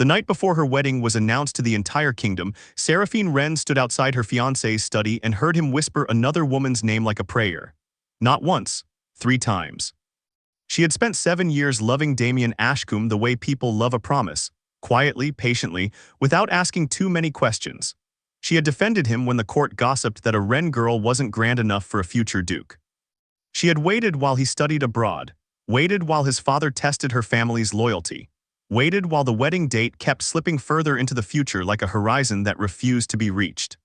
The night before her wedding was announced to the entire kingdom, Seraphine Wren stood outside her fiancé's study and heard him whisper another woman's name like a prayer. Not once, 3 times. She had spent 7 years loving Damien Ashcombe the way people love a promise, quietly, patiently, without asking too many questions. She had defended him when the court gossiped that a Wren girl wasn't grand enough for a future duke. She had waited while he studied abroad, waited while his father tested her family's loyalty, waited while the wedding date kept slipping further into the future like a horizon that refused to be reached.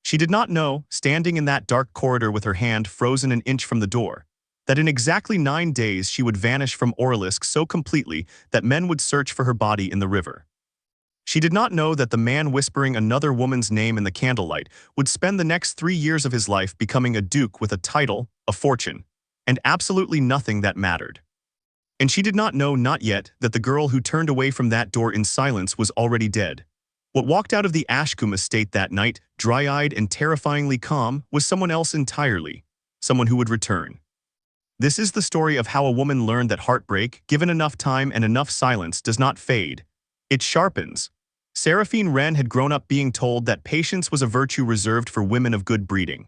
She did not know, standing in that dark corridor with her hand frozen an inch from the door, that in exactly 9 days she would vanish from Orlisk so completely that men would search for her body in the river. She did not know that the man whispering another woman's name in the candlelight would spend the next 3 years of his life becoming a duke with a title, a fortune, and absolutely nothing that mattered. And she did not know, not yet, that the girl who turned away from that door in silence was already dead. What walked out of the Ashcombe estate that night, dry-eyed and terrifyingly calm, was someone else entirely, someone who would return. This is the story of how a woman learned that heartbreak, given enough time and enough silence, does not fade. It sharpens. Seraphine Wren had grown up being told that patience was a virtue reserved for women of good breeding.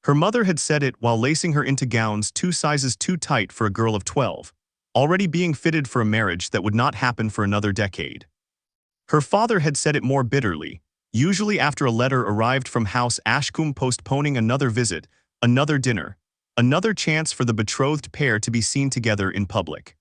Her mother had said it while lacing her into gowns 2 sizes too tight for a girl of 12, already being fitted for a marriage that would not happen for another decade. Her father had said it more bitterly, usually after a letter arrived from House Ashcombe postponing another visit, another dinner, another chance for the betrothed pair to be seen together in public.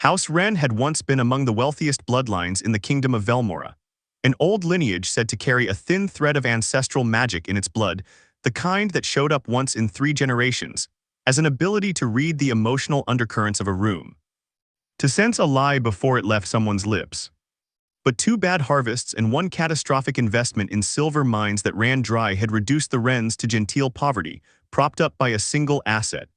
House Wren had once been among the wealthiest bloodlines in the kingdom of Velmora, an old lineage said to carry a thin thread of ancestral magic in its blood, the kind that showed up once in 3 generations, as an ability to read the emotional undercurrents of a room, to sense a lie before it left someone's lips. But 2 bad harvests and 1 catastrophic investment in silver mines that ran dry had reduced the Wrens to genteel poverty, propped up by a single asset.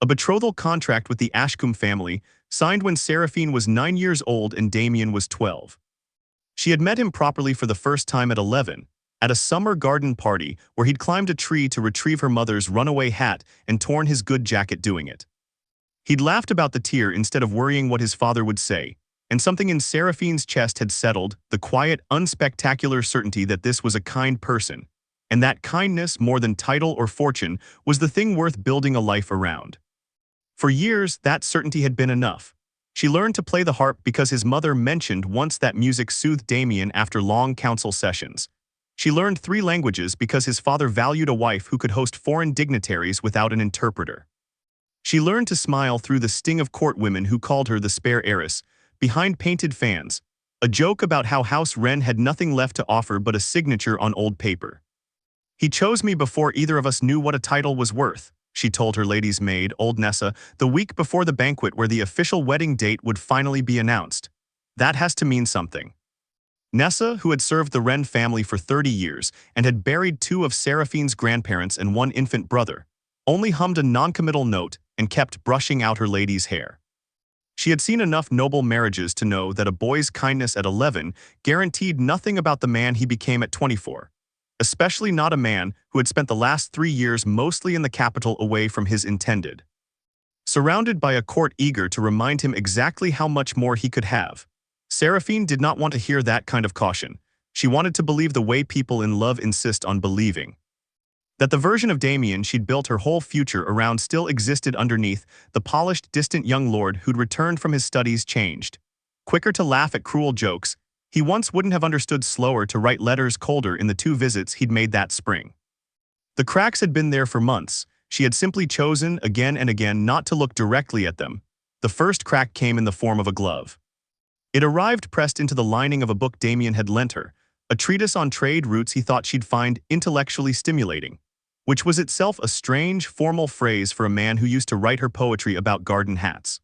A betrothal contract with the Ashcombe family, signed when Seraphine was 9 years old and Damien was 12. She had met him properly for the first time at 11, at a summer garden party where he'd climbed a tree to retrieve her mother's runaway hat and torn his good jacket doing it. He'd laughed about the tear instead of worrying what his father would say, and something in Seraphine's chest had settled, the quiet, unspectacular certainty that this was a kind person, and that kindness, more than title or fortune, was the thing worth building a life around. For years, that certainty had been enough. She learned to play the harp because his mother mentioned once that music soothed Damien after long council sessions. She learned 3 languages because his father valued a wife who could host foreign dignitaries without an interpreter. She learned to smile through the sting of court women who called her the spare heiress, behind painted fans, a joke about how House Wren had nothing left to offer but a signature on old paper. "He chose me before either of us knew what a title was worth," she told her lady's maid, old Nessa, the week before the banquet where the official wedding date would finally be announced. "That has to mean something." Nessa, who had served the Wren family for 30 years and had buried 2 of Seraphine's grandparents and 1 infant brother, only hummed a noncommittal note and kept brushing out her lady's hair. She had seen enough noble marriages to know that a boy's kindness at 11 guaranteed nothing about the man he became at 24, especially not a man who had spent the last 3 years mostly in the capital away from his intended. Surrounded by a court eager to remind him exactly how much more he could have, Seraphine did not want to hear that kind of caution. She wanted to believe the way people in love insist on believing. That the version of Damien she'd built her whole future around still existed underneath the polished, distant young lord who'd returned from his studies changed. Quicker to laugh at cruel jokes, he once wouldn't have understood slower to write letters colder in the 2 visits he'd made that spring. The cracks had been there for months. She had simply chosen, again and again, not to look directly at them. The first crack came in the form of a glove. It arrived pressed into the lining of a book Damien had lent her, a treatise on trade routes he thought she'd find intellectually stimulating, which was itself a strange, formal phrase for a man who used to write her poetry about garden hats.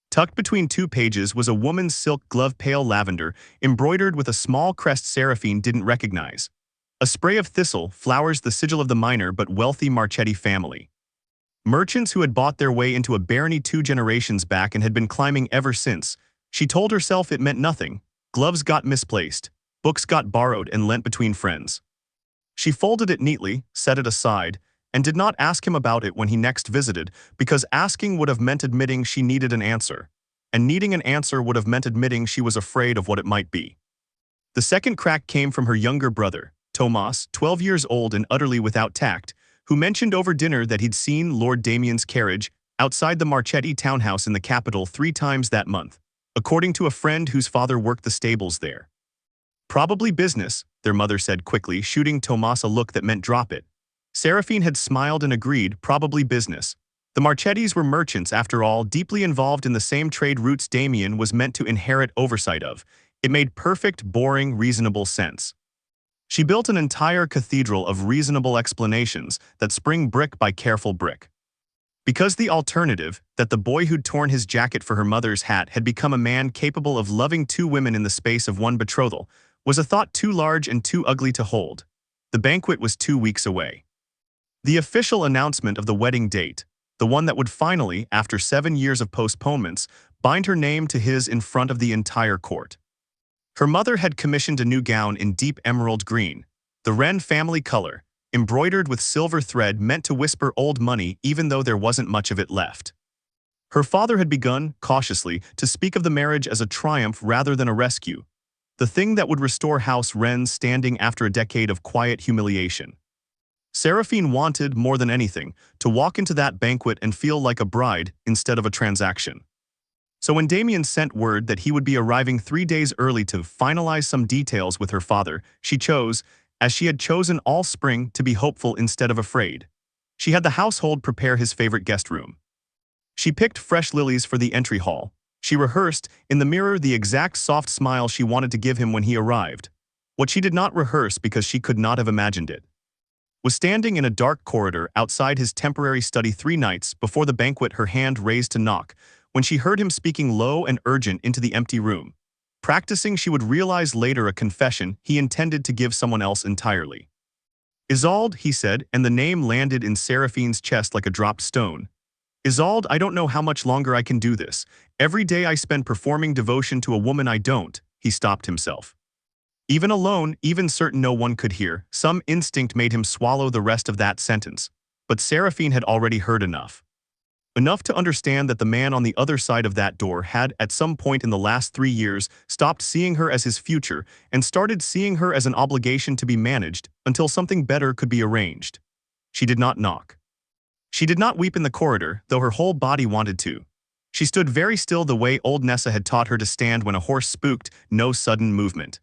Tucked between 2 pages was a woman's silk glove, pale lavender, embroidered with a small crest Seraphine didn't recognize. A spray of thistle, flowers the sigil of the minor but wealthy Marchetti family. Merchants who had bought their way into a barony 2 generations back and had been climbing ever since. She told herself it meant nothing. Gloves got misplaced, books got borrowed and lent between friends. She folded it neatly, set it aside, and did not ask him about it when he next visited, because asking would have meant admitting she needed an answer. and needing an answer would have meant admitting she was afraid of what it might be. The second crack came from her younger brother, Tomas, 12 years old and utterly without tact, who mentioned over dinner that he'd seen Lord Damien's carriage outside the Marchetti townhouse in the capital 3 times that month, according to a friend whose father worked the stables there. Probably business, their mother said quickly, shooting Tomas a look that meant drop it. Seraphine had smiled and agreed, probably business. The Marchettis were merchants, after all, deeply involved in the same trade routes Damien was meant to inherit oversight of. It made perfect, boring, reasonable sense. She built an entire cathedral of reasonable explanations that spring brick by careful brick. Because the alternative, that the boy who'd torn his jacket for her mother's hat had become a man capable of loving 2 women in the space of one betrothal, was a thought too large and too ugly to hold. The banquet was 2 weeks away. The official announcement of the wedding date, the one that would finally, after 7 years of postponements, bind her name to his in front of the entire court. Her mother had commissioned a new gown in deep emerald green, the Wren family color, embroidered with silver thread meant to whisper old money even though there wasn't much of it left. Her father had begun, cautiously, to speak of the marriage as a triumph rather than a rescue, the thing that would restore House Wren's standing after a decade of quiet humiliation. Seraphine wanted, more than anything, to walk into that banquet and feel like a bride instead of a transaction. So when Damien sent word that he would be arriving 3 days early to finalize some details with her father, she chose, as she had chosen all spring, to be hopeful instead of afraid. She had the household prepare his favorite guest room. She picked fresh lilies for the entry hall. She rehearsed, in the mirror, the exact soft smile she wanted to give him when he arrived. What she did not rehearse, because she could not have imagined it, was standing in a dark corridor outside his temporary study 3 nights before the banquet, her hand raised to knock, when she heard him speaking low and urgent into the empty room. Practicing, she would realize later, a confession he intended to give someone else entirely. "Isolde," he said, and the name landed in Seraphine's chest like a dropped stone. "Isolde, I don't know how much longer I can do this. Every day I spend performing devotion to a woman I don't." He stopped himself. Even alone, even certain no one could hear, some instinct made him swallow the rest of that sentence. But Seraphine had already heard enough. Enough to understand that the man on the other side of that door had, at some point in the last 3 years, stopped seeing her as his future and started seeing her as an obligation to be managed until something better could be arranged. She did not knock. She did not weep in the corridor, though her whole body wanted to. She stood very still, the way old Nessa had taught her to stand when a horse spooked, no sudden movement.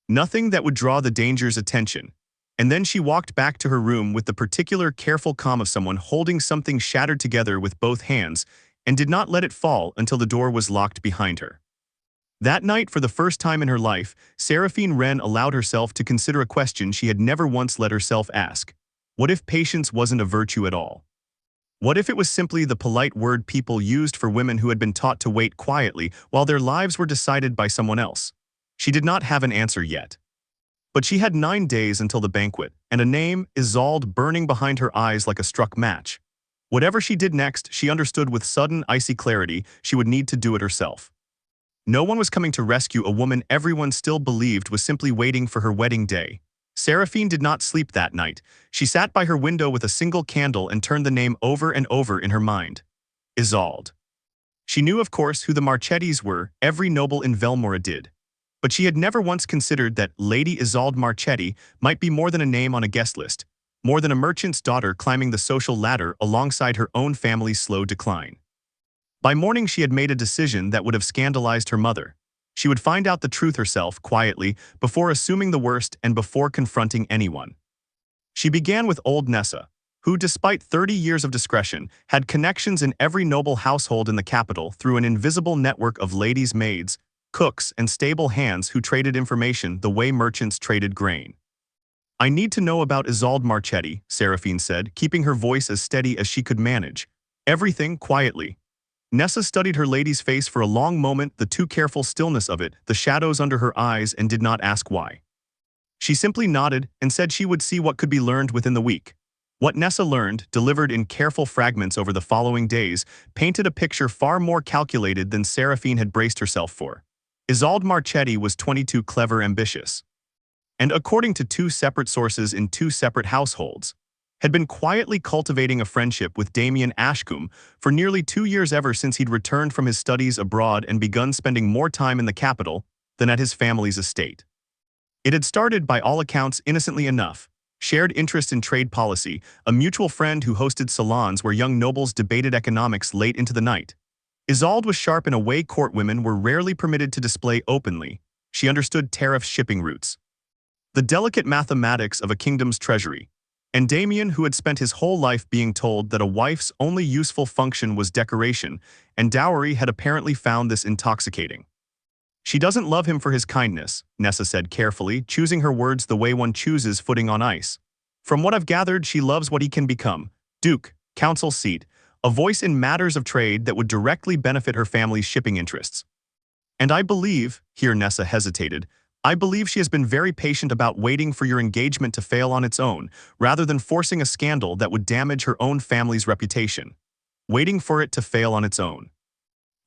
Nothing that would draw the danger's attention. And then she walked back to her room with the particular careful calm of someone holding something shattered together with both hands, and did not let it fall until the door was locked behind her. That night, for the first time in her life, Seraphine Wren allowed herself to consider a question she had never once let herself ask. What if patience wasn't a virtue at all? What if it was simply the polite word people used for women who had been taught to wait quietly while their lives were decided by someone else? She did not have an answer yet. But she had 9 days until the banquet, and a name, Isolde, burning behind her eyes like a struck match. Whatever she did next, she understood with sudden, icy clarity, she would need to do it herself. No one was coming to rescue a woman everyone still believed was simply waiting for her wedding day. Seraphine did not sleep that night. She sat by her window with a single candle and turned the name over and over in her mind. Isolde. She knew, of course, who the Marchettis were. Every noble in Velmora did. But she had never once considered that Lady Isolde Marchetti might be more than a name on a guest list, more than a merchant's daughter climbing the social ladder alongside her own family's slow decline. By morning, she had made a decision that would have scandalized her mother. She would find out the truth herself, quietly, before assuming the worst and before confronting anyone. She began with old Nessa, who, despite 30 years of discretion, had connections in every noble household in the capital through an invisible network of ladies' maids, cooks, and stable hands who traded information the way merchants traded grain. "I need to know about Isolde Marchetti," Seraphine said, keeping her voice as steady as she could manage. "Everything, quietly." Nessa studied her lady's face for a long moment, the too careful stillness of it, the shadows under her eyes, and did not ask why. She simply nodded and said she would see what could be learned within the week. What Nessa learned, delivered in careful fragments over the following days, painted a picture far more calculated than Seraphine had braced herself for. Isolde Marchetti was 22, clever, ambitious. And according to 2 separate sources in 2 separate households, had been quietly cultivating a friendship with Damien Ashcombe for nearly 2 years ever since he'd returned from his studies abroad and begun spending more time in the capital than at his family's estate. It had started, by all accounts, innocently enough. Shared interest in trade policy, a mutual friend who hosted salons where young nobles debated economics late into the night. Isolde was sharp in a way court women were rarely permitted to display openly. She understood tariff shipping routes, the delicate mathematics of a kingdom's treasury. And Damien, who had spent his whole life being told that a wife's only useful function was decoration and dowry, had apparently found this intoxicating. "She doesn't love him for his kindness," Nessa said carefully, choosing her words the way one chooses footing on ice. "From what I've gathered, she loves what he can become. Duke, council seat, a voice in matters of trade that would directly benefit her family's shipping interests. And I believe," here Nessa hesitated, "I believe she has been very patient about waiting for your engagement to fail on its own, rather than forcing a scandal that would damage her own family's reputation. Waiting for it to fail on its own."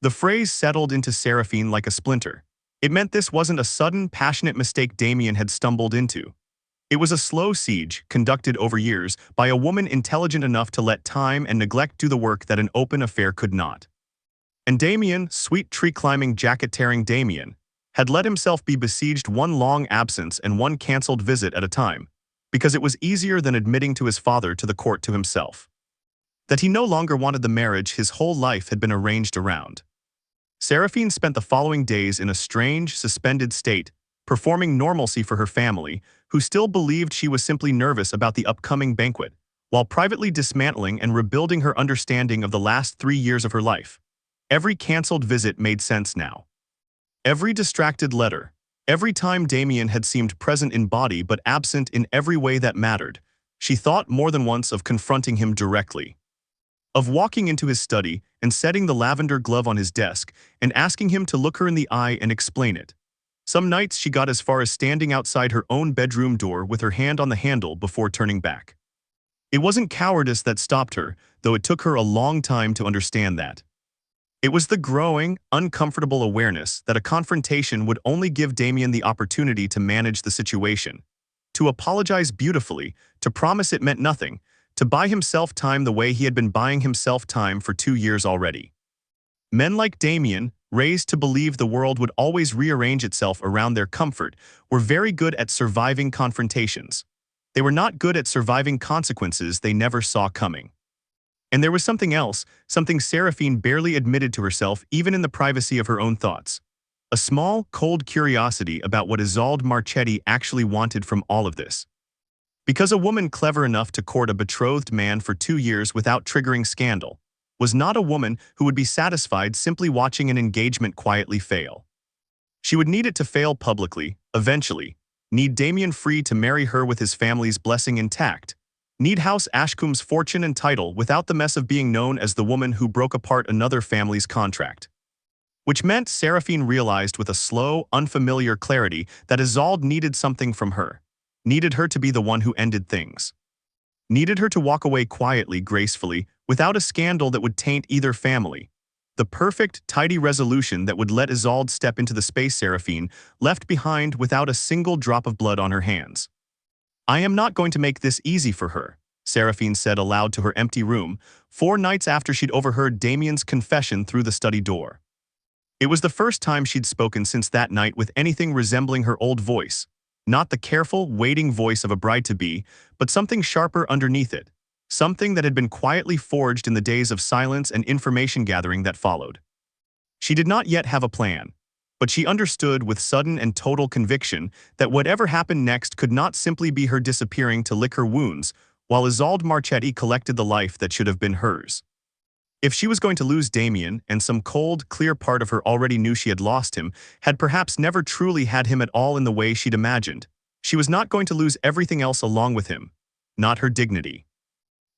The phrase settled into Seraphine like a splinter. It meant this wasn't a sudden, passionate mistake Damien had stumbled into. It was a slow siege, conducted over years, by a woman intelligent enough to let time and neglect do the work that an open affair could not. And Damien, sweet tree-climbing, jacket-tearing Damien, had let himself be besieged one long absence and one cancelled visit at a time, because it was easier than admitting to his father, to the court, to himself, that he no longer wanted the marriage his whole life had been arranged around. Seraphine spent the following days in a strange, suspended state, performing normalcy for her family, who still believed she was simply nervous about the upcoming banquet, while privately dismantling and rebuilding her understanding of the last 3 years of her life. Every cancelled visit made sense now. Every distracted letter, every time Damien had seemed present in body but absent in every way that mattered, she thought more than once of confronting him directly, of walking into his study and setting the lavender glove on his desk and asking him to look her in the eye and explain it. Some nights she got as far as standing outside her own bedroom door with her hand on the handle before turning back. It wasn't cowardice that stopped her, though it took her a long time to understand that. It was the growing, uncomfortable awareness that a confrontation would only give Damien the opportunity to manage the situation, to apologize beautifully, to promise it meant nothing, to buy himself time the way he had been buying himself time for 2 years already. Men like Damien, raised to believe the world would always rearrange itself around their comfort, were very good at surviving confrontations. They were not good at surviving consequences they never saw coming. And there was something else, something Seraphine barely admitted to herself even in the privacy of her own thoughts. A small, cold curiosity about what Isolde Marchetti actually wanted from all of this. Because a woman clever enough to court a betrothed man for 2 years without triggering scandal was not a woman who would be satisfied simply watching an engagement quietly fail. She would need it to fail publicly, eventually, need Damien free to marry her with his family's blessing intact, need House Ashcombe's fortune and title without the mess of being known as the woman who broke apart another family's contract. Which meant, Seraphine realized with a slow, unfamiliar clarity, that Isolde needed something from her. Needed her to be the one who ended things. Needed her to walk away quietly, gracefully, without a scandal that would taint either family. The perfect, tidy resolution that would let Isolde step into the space Seraphine left behind without a single drop of blood on her hands. "I am not going to make this easy for her," Seraphine said aloud to her empty room, 4 nights after she'd overheard Damien's confession through the study door. It was the first time she'd spoken since that night with anything resembling her old voice. Not the careful, waiting voice of a bride-to-be, but something sharper underneath it. Something that had been quietly forged in the days of silence and information gathering that followed. She did not yet have a plan, but she understood with sudden and total conviction that whatever happened next could not simply be her disappearing to lick her wounds, while Isolde Marchetti collected the life that should have been hers. If she was going to lose Damien, and some cold, clear part of her already knew she had lost him, had perhaps never truly had him at all in the way she'd imagined, she was not going to lose everything else along with him. Not her dignity.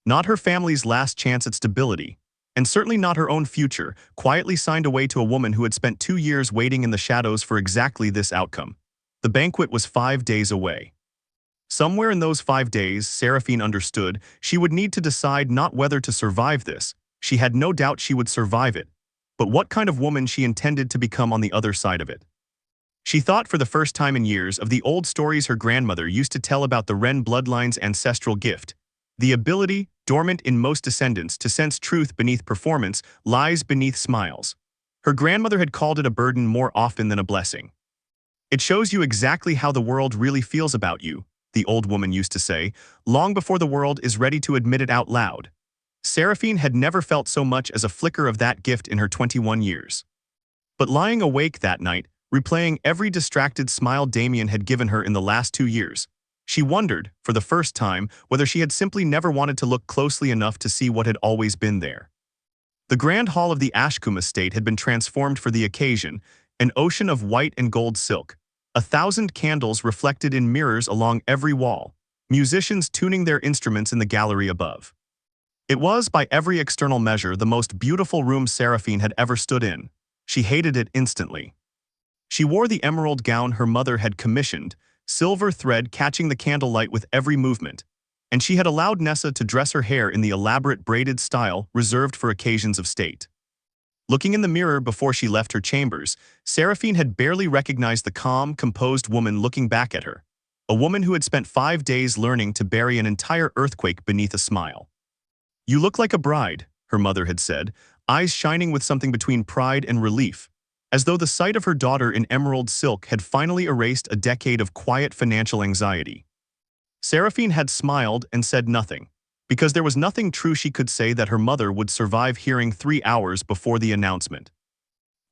Not her family's last chance at stability. And certainly not her own future, quietly signed away to a woman who had spent 2 years waiting in the shadows for exactly this outcome. The banquet was 5 days away. Somewhere in those 5 days, Seraphine understood, she would need to decide not whether to survive this. She had no doubt she would survive it, but what kind of woman she intended to become on the other side of it. She thought for the first time in years of the old stories her grandmother used to tell about the Wren bloodline's ancestral gift, The ability, dormant in most descendants, to sense truth beneath performance lies beneath smiles. Her grandmother had called it a burden more often than a blessing. It shows you exactly how the world really feels about you, the old woman used to say, long before the world is ready to admit it out loud. Seraphine had never felt so much as a flicker of that gift in her 21 years. But lying awake that night, replaying every distracted smile Damien had given her in the last 2 years, she wondered, for the first time, whether she had simply never wanted to look closely enough to see what had always been there. The grand hall of the Ashcombe estate had been transformed for the occasion, an ocean of white and gold silk, 1,000 candles reflected in mirrors along every wall, musicians tuning their instruments in the gallery above. It was, by every external measure, the most beautiful room Seraphine had ever stood in. She hated it instantly. She wore the emerald gown her mother had commissioned, silver thread catching the candlelight with every movement, and she had allowed Nessa to dress her hair in the elaborate braided style reserved for occasions of state. Looking in the mirror before she left her chambers, Seraphine had barely recognized the calm, composed woman looking back at her, a woman who had spent 5 days learning to bury an entire earthquake beneath a smile. "You look like a bride," her mother had said, eyes shining with something between pride and relief, as though the sight of her daughter in emerald silk had finally erased a decade of quiet financial anxiety. Seraphine had smiled and said nothing, because there was nothing true she could say that her mother would survive hearing 3 hours before the announcement.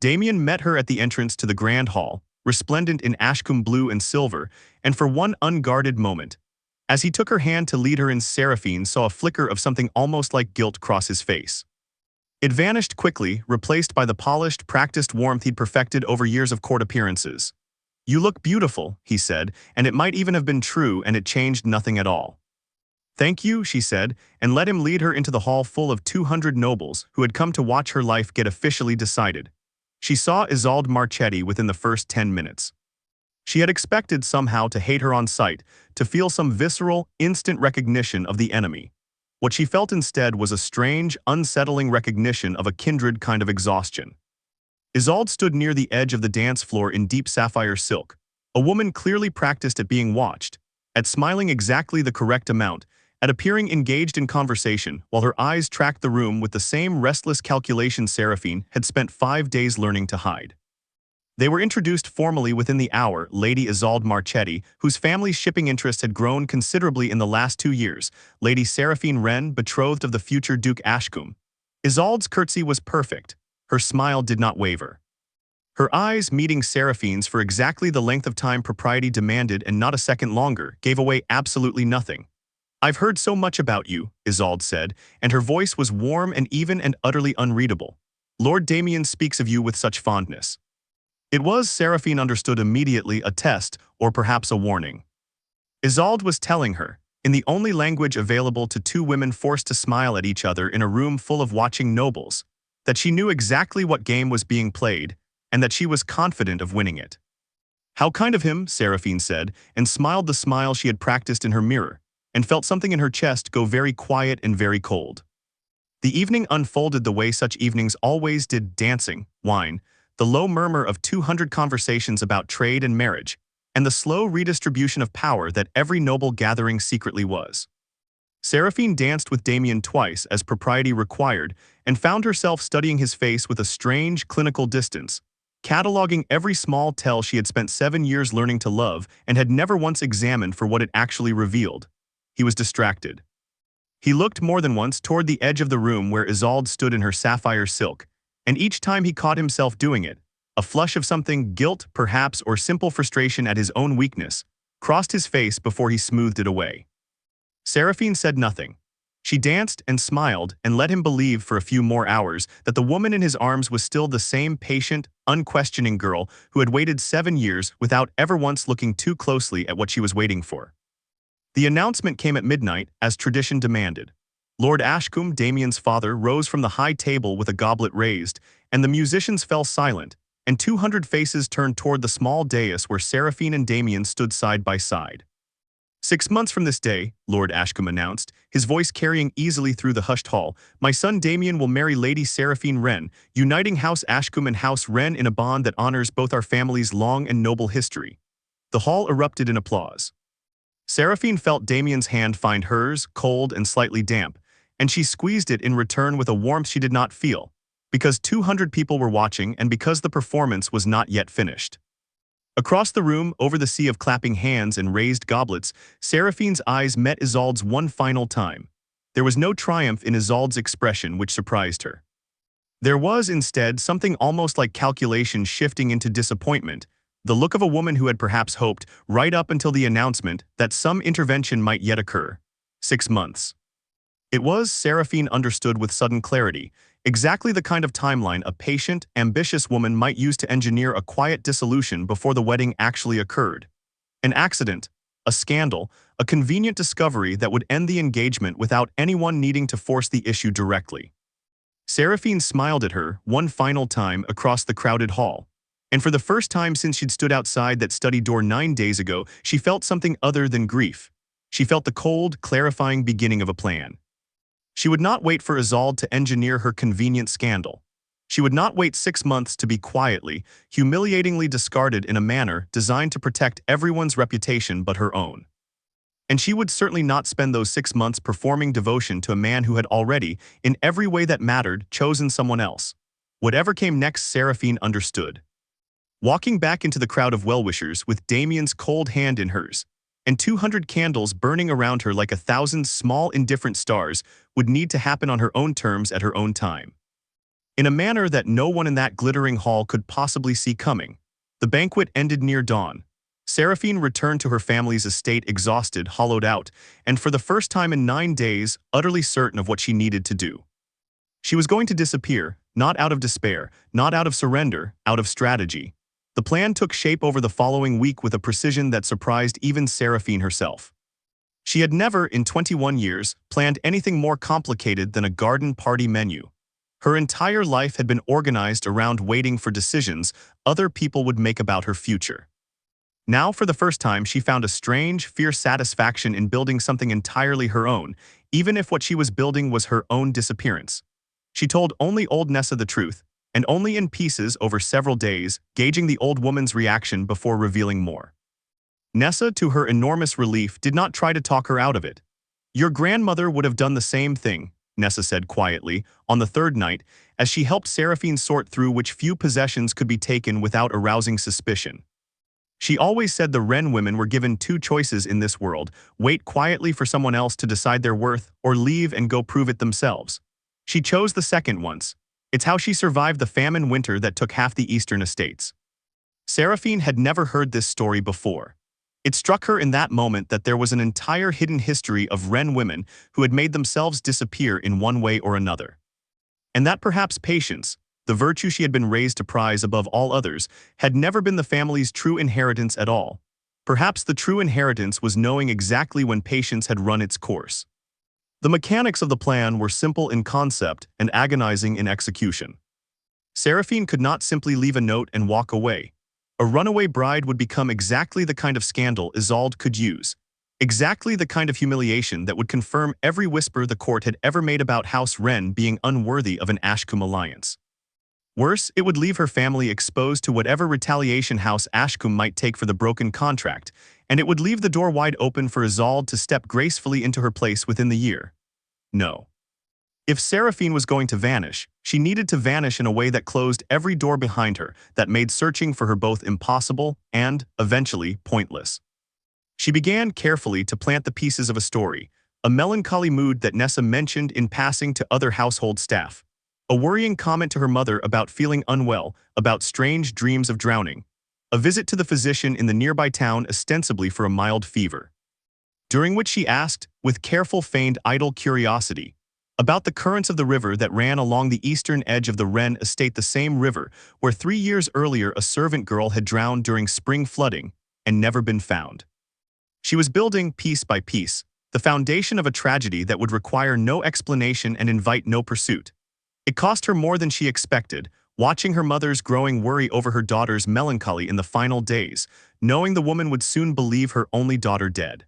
Damien met her at the entrance to the grand hall, resplendent in Ashcombe blue and silver, and for one unguarded moment, as he took her hand to lead her in, Seraphine saw a flicker of something almost like guilt cross his face. It vanished quickly, replaced by the polished, practiced warmth he'd perfected over years of court appearances. "You look beautiful," he said, and it might even have been true, and it changed nothing at all. "Thank you," she said, and let him lead her into the hall full of 200 nobles who had come to watch her life get officially decided. She saw Isolde Marchetti within the first 10 minutes. She had expected somehow to hate her on sight, to feel some visceral, instant recognition of the enemy. What she felt instead was a strange, unsettling recognition of a kindred kind of exhaustion. Isolde stood near the edge of the dance floor in deep sapphire silk, a woman clearly practiced at being watched, at smiling exactly the correct amount, at appearing engaged in conversation while her eyes tracked the room with the same restless calculation Seraphine had spent 5 days learning to hide. They were introduced formally within the hour. Lady Isolde Marchetti, whose family's shipping interest had grown considerably in the last 2 years, Lady Seraphine Wren, betrothed of the future Duke Ashcombe. Isolde's curtsy was perfect. Her smile did not waver. Her eyes, meeting Seraphine's for exactly the length of time propriety demanded and not a second longer, gave away absolutely nothing. "I've heard so much about you," Isolde said, and her voice was warm and even and utterly unreadable. "Lord Damien speaks of you with such fondness." It was, Seraphine understood immediately, a test, or perhaps a warning. Isolde was telling her, in the only language available to two women forced to smile at each other in a room full of watching nobles, that she knew exactly what game was being played, and that she was confident of winning it. "How kind of him," Seraphine said, and smiled the smile she had practiced in her mirror, and felt something in her chest go very quiet and very cold. The evening unfolded the way such evenings always did: dancing, wine, the low murmur of 200 conversations about trade and marriage, and the slow redistribution of power that every noble gathering secretly was. Seraphine danced with Damien twice, as propriety required, and found herself studying his face with a strange, clinical distance, cataloging every small tell she had spent 7 years learning to love and had never once examined for what it actually revealed. He was distracted. He looked more than once toward the edge of the room where Isolde stood in her sapphire silk, and each time he caught himself doing it, a flush of something, guilt perhaps, or simple frustration at his own weakness, crossed his face before he smoothed it away. Seraphine said nothing. She danced and smiled and let him believe for a few more hours that the woman in his arms was still the same patient, unquestioning girl who had waited 7 years without ever once looking too closely at what she was waiting for. The announcement came at midnight, as tradition demanded. Lord Ashcombe, Damien's father, rose from the high table with a goblet raised, and the musicians fell silent, and 200 faces turned toward the small dais where Seraphine and Damien stood side by side. 6 months from this day, Lord Ashcombe announced, his voice carrying easily through the hushed hall, my son Damien will marry Lady Seraphine Wren, uniting House Ashcombe and House Wren in a bond that honors both our families' long and noble history. The hall erupted in applause. Seraphine felt Damien's hand find hers, cold and slightly damp, and she squeezed it in return with a warmth she did not feel, because 200 people were watching and because the performance was not yet finished. Across the room, over the sea of clapping hands and raised goblets, Seraphine's eyes met Isolde's one final time. There was no triumph in Isolde's expression which surprised her. There was, instead, something almost like calculation shifting into disappointment, the look of a woman who had perhaps hoped, right up until the announcement, that some intervention might yet occur. 6 months. It was, Seraphine understood with sudden clarity, exactly the kind of timeline a patient, ambitious woman might use to engineer a quiet dissolution before the wedding actually occurred. An accident, a scandal, a convenient discovery that would end the engagement without anyone needing to force the issue directly. Seraphine smiled at her, one final time, across the crowded hall. And for the first time since she'd stood outside that study door 9 days ago, she felt something other than grief. She felt the cold, clarifying beginning of a plan. She would not wait for Isolde to engineer her convenient scandal. She would not wait 6 months to be quietly, humiliatingly discarded in a manner designed to protect everyone's reputation but her own. And she would certainly not spend those 6 months performing devotion to a man who had already, in every way that mattered, chosen someone else. Whatever came next, Seraphine understood. Walking back into the crowd of well-wishers with Damien's cold hand in hers, and 200 candles burning around her like 1,000 small indifferent stars, would need to happen on her own terms at her own time. In a manner that no one in that glittering hall could possibly see coming, the banquet ended near dawn. Seraphine returned to her family's estate exhausted, hollowed out, and for the first time in 9 days, utterly certain of what she needed to do. She was going to disappear, not out of despair, not out of surrender, out of strategy. The plan took shape over the following week with a precision that surprised even Seraphine herself. She had never, in 21 years, planned anything more complicated than a garden party menu. Her entire life had been organized around waiting for decisions other people would make about her future. Now, for the first time, she found a strange, fierce satisfaction in building something entirely her own, even if what she was building was her own disappearance. She told only old Nessa the truth, and only in pieces over several days, gauging the old woman's reaction before revealing more. Nessa, to her enormous relief, did not try to talk her out of it. "Your grandmother would have done the same thing," Nessa said quietly, on the third night, as she helped Seraphine sort through which few possessions could be taken without arousing suspicion. She always said the Wren women were given 2 choices in this world: wait quietly for someone else to decide their worth, or leave and go prove it themselves. She chose the second once. It's how she survived the famine winter that took half the eastern estates. Seraphine had never heard this story before. It struck her in that moment that there was an entire hidden history of Wren women who had made themselves disappear in one way or another. And that perhaps patience, the virtue she had been raised to prize above all others, had never been the family's true inheritance at all. Perhaps the true inheritance was knowing exactly when patience had run its course. The mechanics of the plan were simple in concept and agonizing in execution. Seraphine could not simply leave a note and walk away. A runaway bride would become exactly the kind of scandal Isolde could use, exactly the kind of humiliation that would confirm every whisper the court had ever made about House Wren being unworthy of an Ashcombe alliance. Worse, it would leave her family exposed to whatever retaliation House Ashcombe might take for the broken contract, and it would leave the door wide open for Isolde to step gracefully into her place within the year. No. If Seraphine was going to vanish, she needed to vanish in a way that closed every door behind her, that made searching for her both impossible and, eventually, pointless. She began carefully to plant the pieces of a story, a melancholy mood that Nessa mentioned in passing to other household staff, a worrying comment to her mother about feeling unwell, about strange dreams of drowning, a visit to the physician in the nearby town ostensibly for a mild fever, during which she asked, with careful feigned idle curiosity, about the currents of the river that ran along the eastern edge of the Wren estate, the same river where 3 years earlier a servant girl had drowned during spring flooding and never been found. She was building, piece by piece, the foundation of a tragedy that would require no explanation and invite no pursuit. It cost her more than she expected, watching her mother's growing worry over her daughter's melancholy in the final days, knowing the woman would soon believe her only daughter dead.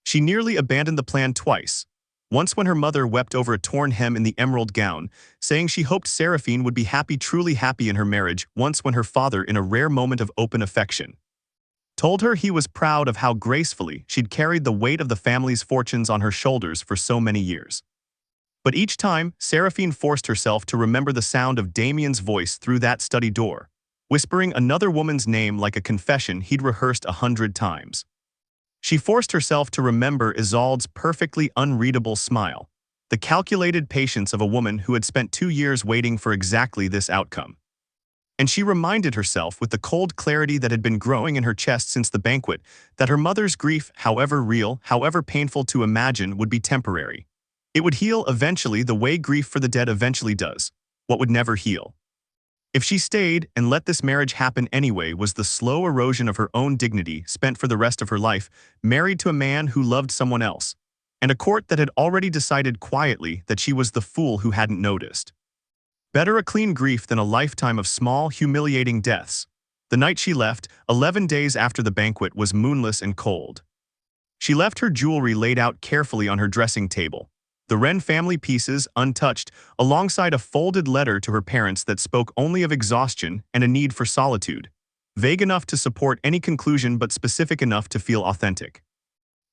She nearly abandoned the plan twice. Once when her mother wept over a torn hem in the emerald gown, saying she hoped Seraphine would be happy, truly happy in her marriage, once when her father, in a rare moment of open affection, told her he was proud of how gracefully she'd carried the weight of the family's fortunes on her shoulders for so many years. But each time, Seraphine forced herself to remember the sound of Damien's voice through that study door, whispering another woman's name like a confession he'd rehearsed 100 times. She forced herself to remember Isolde's perfectly unreadable smile, the calculated patience of a woman who had spent 2 years waiting for exactly this outcome. And she reminded herself with the cold clarity that had been growing in her chest since the banquet that her mother's grief, however real, however painful to imagine, would be temporary. It would heal eventually the way grief for the dead eventually does, what would never heal. If she stayed and let this marriage happen anyway was the slow erosion of her own dignity spent for the rest of her life, married to a man who loved someone else, and a court that had already decided quietly that she was the fool who hadn't noticed. Better a clean grief than a lifetime of small, humiliating deaths. The night she left, 11 days after the banquet, was moonless and cold. She left her jewelry laid out carefully on her dressing table, the Wren family pieces untouched, alongside a folded letter to her parents that spoke only of exhaustion and a need for solitude, vague enough to support any conclusion but specific enough to feel authentic.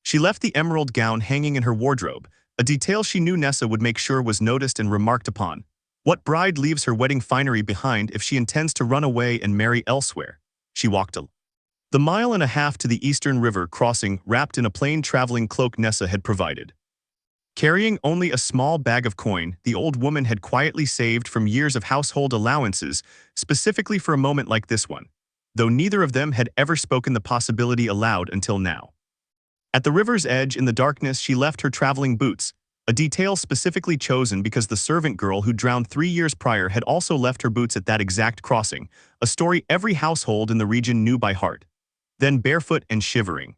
She left the emerald gown hanging in her wardrobe, a detail she knew Nessa would make sure was noticed and remarked upon. What bride leaves her wedding finery behind if she intends to run away and marry elsewhere? She walked the mile and a half to the eastern river crossing, wrapped in a plain traveling cloak Nessa had provided. Carrying only a small bag of coin the old woman had quietly saved from years of household allowances, specifically for a moment like this one, though neither of them had ever spoken the possibility aloud until now. At the river's edge in the darkness, she left her traveling boots, a detail specifically chosen because the servant girl who drowned 3 years prior had also left her boots at that exact crossing, a story every household in the region knew by heart. Then, barefoot and shivering,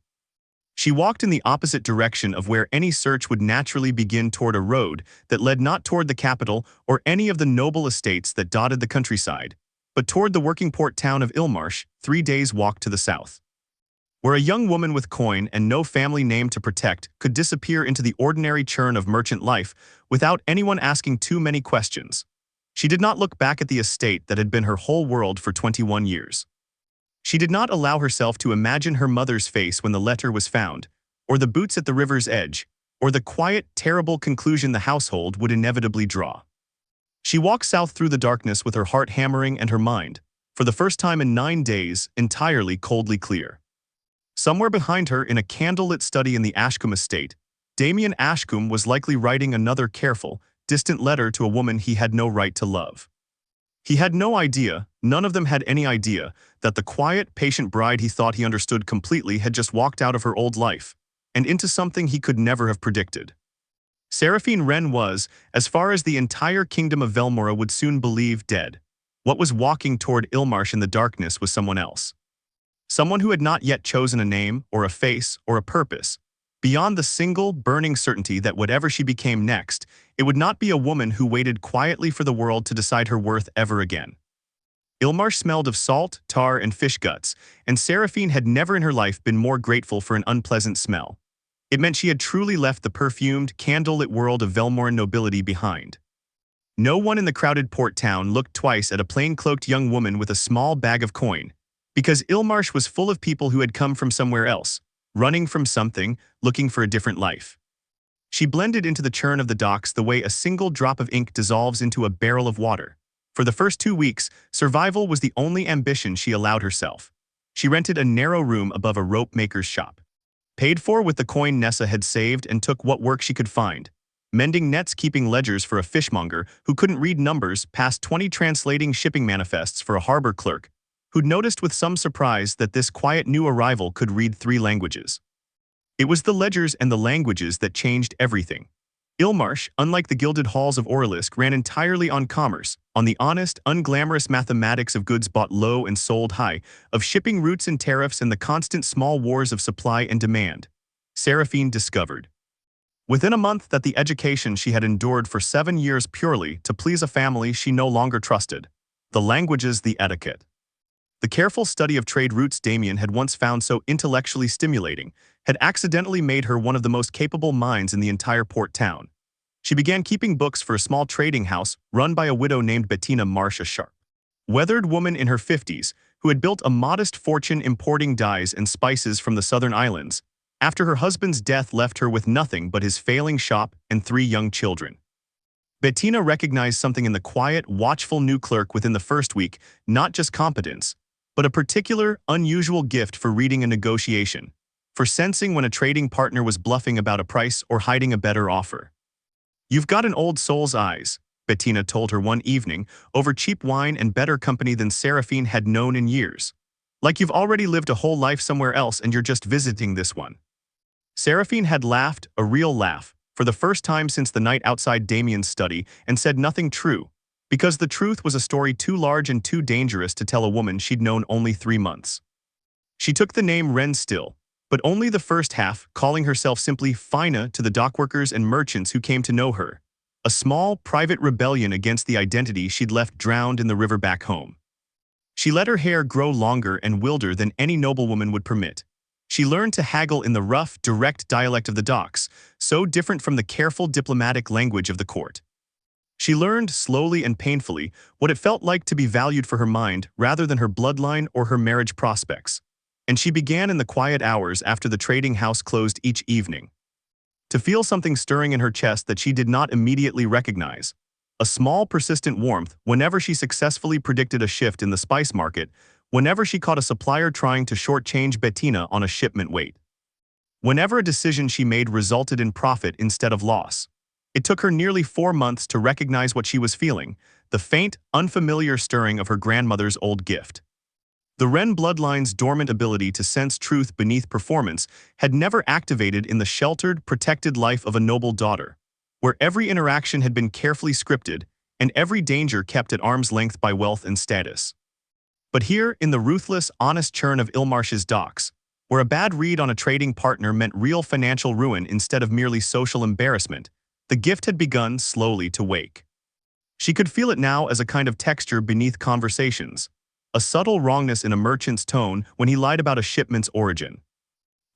she walked in the opposite direction of where any search would naturally begin, toward a road that led not toward the capital or any of the noble estates that dotted the countryside, but toward the working port town of Ilmarsh, 3 days' walk to the south, where a young woman with coin and no family name to protect could disappear into the ordinary churn of merchant life without anyone asking too many questions. She did not look back at the estate that had been her whole world for 21 years. She did not allow herself to imagine her mother's face when the letter was found, or the boots at the river's edge, or the quiet, terrible conclusion the household would inevitably draw. She walked south through the darkness with her heart hammering and her mind, for the first time in 9 days, entirely coldly clear. Somewhere behind her, in a candlelit study in the Ashcombe estate, Damien Ashcombe was likely writing another careful, distant letter to a woman he had no right to love. He had no idea, none of them had any idea, that the quiet, patient bride he thought he understood completely had just walked out of her old life, and into something he could never have predicted. Seraphine Wren was, as far as the entire kingdom of Velmora would soon believe, dead. What was walking toward Ilmarsh in the darkness was someone else. Someone who had not yet chosen a name, or a face, or a purpose, beyond the single, burning certainty that whatever she became next, it would not be a woman who waited quietly for the world to decide her worth ever again. Ilmarsh smelled of salt, tar, and fish guts, and Seraphine had never in her life been more grateful for an unpleasant smell. It meant she had truly left the perfumed, candlelit world of Velmoran nobility behind. No one in the crowded port town looked twice at a plain-cloaked young woman with a small bag of coin, because Ilmarsh was full of people who had come from somewhere else, running from something, looking for a different life. She blended into the churn of the docks the way a single drop of ink dissolves into a barrel of water. For the first 2 weeks, survival was the only ambition she allowed herself. She rented a narrow room above a rope maker's shop, paid for with the coin Nessa had saved, and took what work she could find, mending nets, keeping ledgers for a fishmonger who couldn't read numbers, past 20 translating shipping manifests for a harbor clerk who'd noticed with some surprise that this quiet new arrival could read 3 languages. It was the ledgers and the languages that changed everything. Ilmarsh, unlike the gilded halls of Orlisk, ran entirely on commerce, on the honest, unglamorous mathematics of goods bought low and sold high, of shipping routes and tariffs and the constant small wars of supply and demand. Seraphine discovered, within a month, that the education she had endured for 7 years purely to please a family she no longer trusted, the languages, the etiquette, the careful study of trade routes Damien had once found so intellectually stimulating, had accidentally made her one of the most capable minds in the entire port town. She began keeping books for a small trading house run by a widow named Bettina Marsh, a sharp, weathered woman in her 50s, who had built a modest fortune importing dyes and spices from the southern islands, after her husband's death left her with nothing but his failing shop and 3 young children. Bettina recognized something in the quiet, watchful new clerk within the first week, not just competence, but a particular, unusual gift for reading a negotiation, for sensing when a trading partner was bluffing about a price or hiding a better offer. "You've got an old soul's eyes," Bettina told her one evening, over cheap wine and better company than Seraphine had known in years. "Like you've already lived a whole life somewhere else and you're just visiting this one." Seraphine had laughed, a real laugh, for the first time since the night outside Damien's study, and said nothing true, because the truth was a story too large and too dangerous to tell a woman she'd known only 3 months. She took the name Wren still, but only the first half, calling herself simply Fina to the dockworkers and merchants who came to know her, a small, private rebellion against the identity she'd left drowned in the river back home. She let her hair grow longer and wilder than any noblewoman would permit. She learned to haggle in the rough, direct dialect of the docks, so different from the careful diplomatic language of the court. She learned, slowly and painfully, what it felt like to be valued for her mind rather than her bloodline or her marriage prospects. And she began in the quiet hours after the trading house closed each evening to feel something stirring in her chest that she did not immediately recognize. A small, persistent warmth whenever she successfully predicted a shift in the spice market, whenever she caught a supplier trying to shortchange Bettina on a shipment weight. Whenever a decision she made resulted in profit instead of loss. It took her nearly 4 months to recognize what she was feeling, the faint, unfamiliar stirring of her grandmother's old gift. The Wren bloodline's dormant ability to sense truth beneath performance had never activated in the sheltered, protected life of a noble daughter, where every interaction had been carefully scripted and every danger kept at arm's length by wealth and status. But here, in the ruthless, honest churn of Ilmarsh's docks, where a bad read on a trading partner meant real financial ruin instead of merely social embarrassment, the gift had begun slowly to wake. She could feel it now as a kind of texture beneath conversations, a subtle wrongness in a merchant's tone when he lied about a shipment's origin.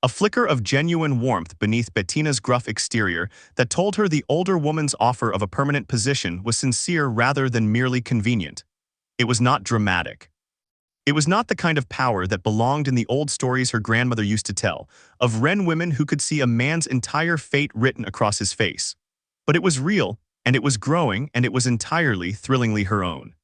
A flicker of genuine warmth beneath Bettina's gruff exterior that told her the older woman's offer of a permanent position was sincere rather than merely convenient. It was not dramatic. It was not the kind of power that belonged in the old stories her grandmother used to tell, of Wren women who could see a man's entire fate written across his face. But it was real, and it was growing, and it was entirely, thrillingly her own.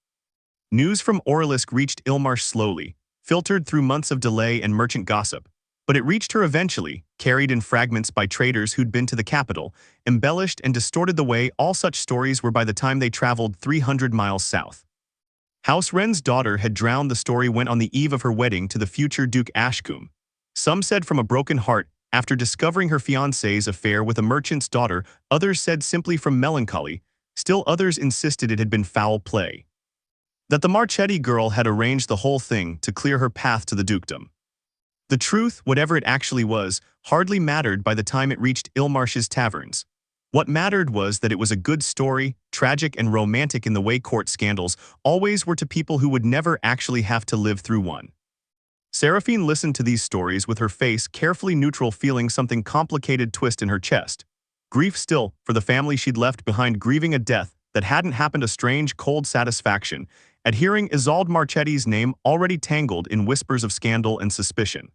News from Orlisk reached Ilmarsh slowly, filtered through months of delay and merchant gossip, but it reached her eventually, carried in fragments by traders who'd been to the capital, embellished and distorted the way all such stories were by the time they traveled 300 miles south. House Wren's daughter had drowned. The story went on the eve of her wedding to the future Duke Ashcombe. Some said from a broken heart after discovering her fiancé's affair with a merchant's daughter, others said simply from melancholy, still others insisted it had been foul play. That the Marchetti girl had arranged the whole thing to clear her path to the dukedom. The truth, whatever it actually was, hardly mattered by the time it reached Ilmarsh's taverns. What mattered was that it was a good story, tragic and romantic in the way court scandals always were to people who would never actually have to live through one. Seraphine listened to these stories with her face carefully neutral, feeling something complicated twist in her chest. Grief still, for the family she'd left behind, grieving a death that hadn't happened, a strange, cold satisfaction at hearing Isolde Marchetti's name already tangled in whispers of scandal and suspicion.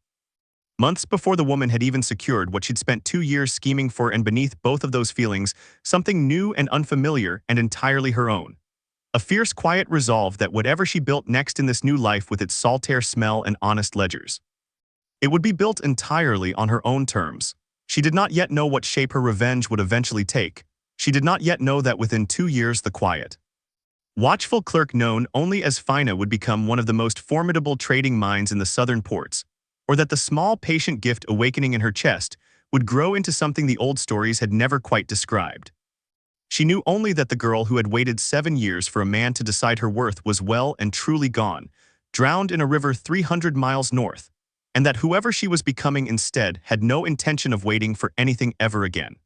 Months before the woman had even secured what she'd spent 2 years scheming for, and beneath both of those feelings, something new and unfamiliar and entirely her own. A fierce, quiet resolve that whatever she built next in this new life with its saltaire smell and honest ledgers, it would be built entirely on her own terms. She did not yet know what shape her revenge would eventually take. She did not yet know that within 2 years the quiet, watchful clerk known only as Fina would become one of the most formidable trading minds in the southern ports, or that the small, patient gift awakening in her chest would grow into something the old stories had never quite described. She knew only that the girl who had waited 7 years for a man to decide her worth was well and truly gone, drowned in a river 300 miles north, and that whoever she was becoming instead had no intention of waiting for anything ever again.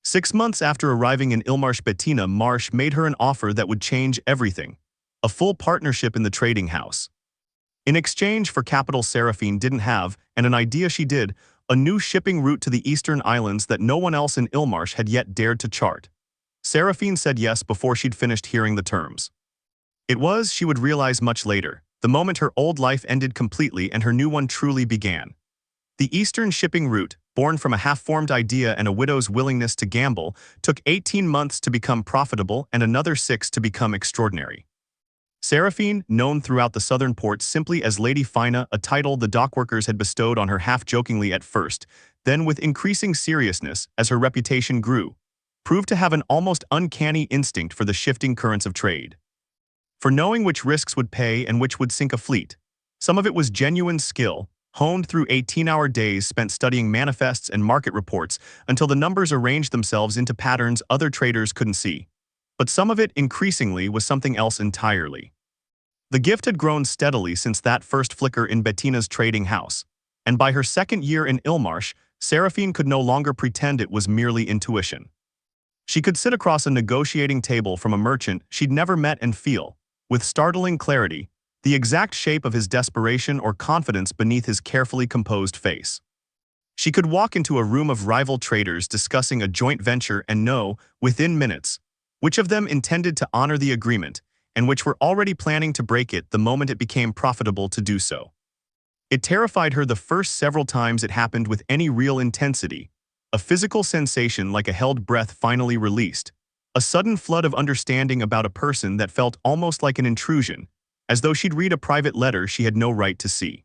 6 months after arriving in Ilmarsh, Bettina Marsh made her an offer that would change everything: a full partnership in the trading house. In exchange for capital Seraphine didn't have, and an idea she did, a new shipping route to the eastern islands that no one else in Ilmarsh had yet dared to chart. Seraphine said yes before she'd finished hearing the terms. It was, she would realize much later, the moment her old life ended completely and her new one truly began. The Eastern shipping route, born from a half-formed idea and a widow's willingness to gamble, took 18 months to become profitable and another 6 to become extraordinary. Seraphine, known throughout the southern ports simply as Lady Fina, a title the dockworkers had bestowed on her half-jokingly at first, then with increasing seriousness as her reputation grew, proved to have an almost uncanny instinct for the shifting currents of trade. For knowing which risks would pay and which would sink a fleet, some of it was genuine skill, honed through 18-hour days spent studying manifests and market reports until the numbers arranged themselves into patterns other traders couldn't see. But some of it, increasingly, was something else entirely. The gift had grown steadily since that first flicker in Bettina's trading house, and by her second year in Ilmarsh, Seraphine could no longer pretend it was merely intuition. She could sit across a negotiating table from a merchant she'd never met and feel, with startling clarity, the exact shape of his desperation or confidence beneath his carefully composed face. She could walk into a room of rival traders discussing a joint venture and know, within minutes, which of them intended to honor the agreement and which were already planning to break it the moment it became profitable to do so. It terrified her the first several times it happened with any real intensity, a physical sensation like a held breath finally released, a sudden flood of understanding about a person that felt almost like an intrusion, as though she'd read a private letter she had no right to see.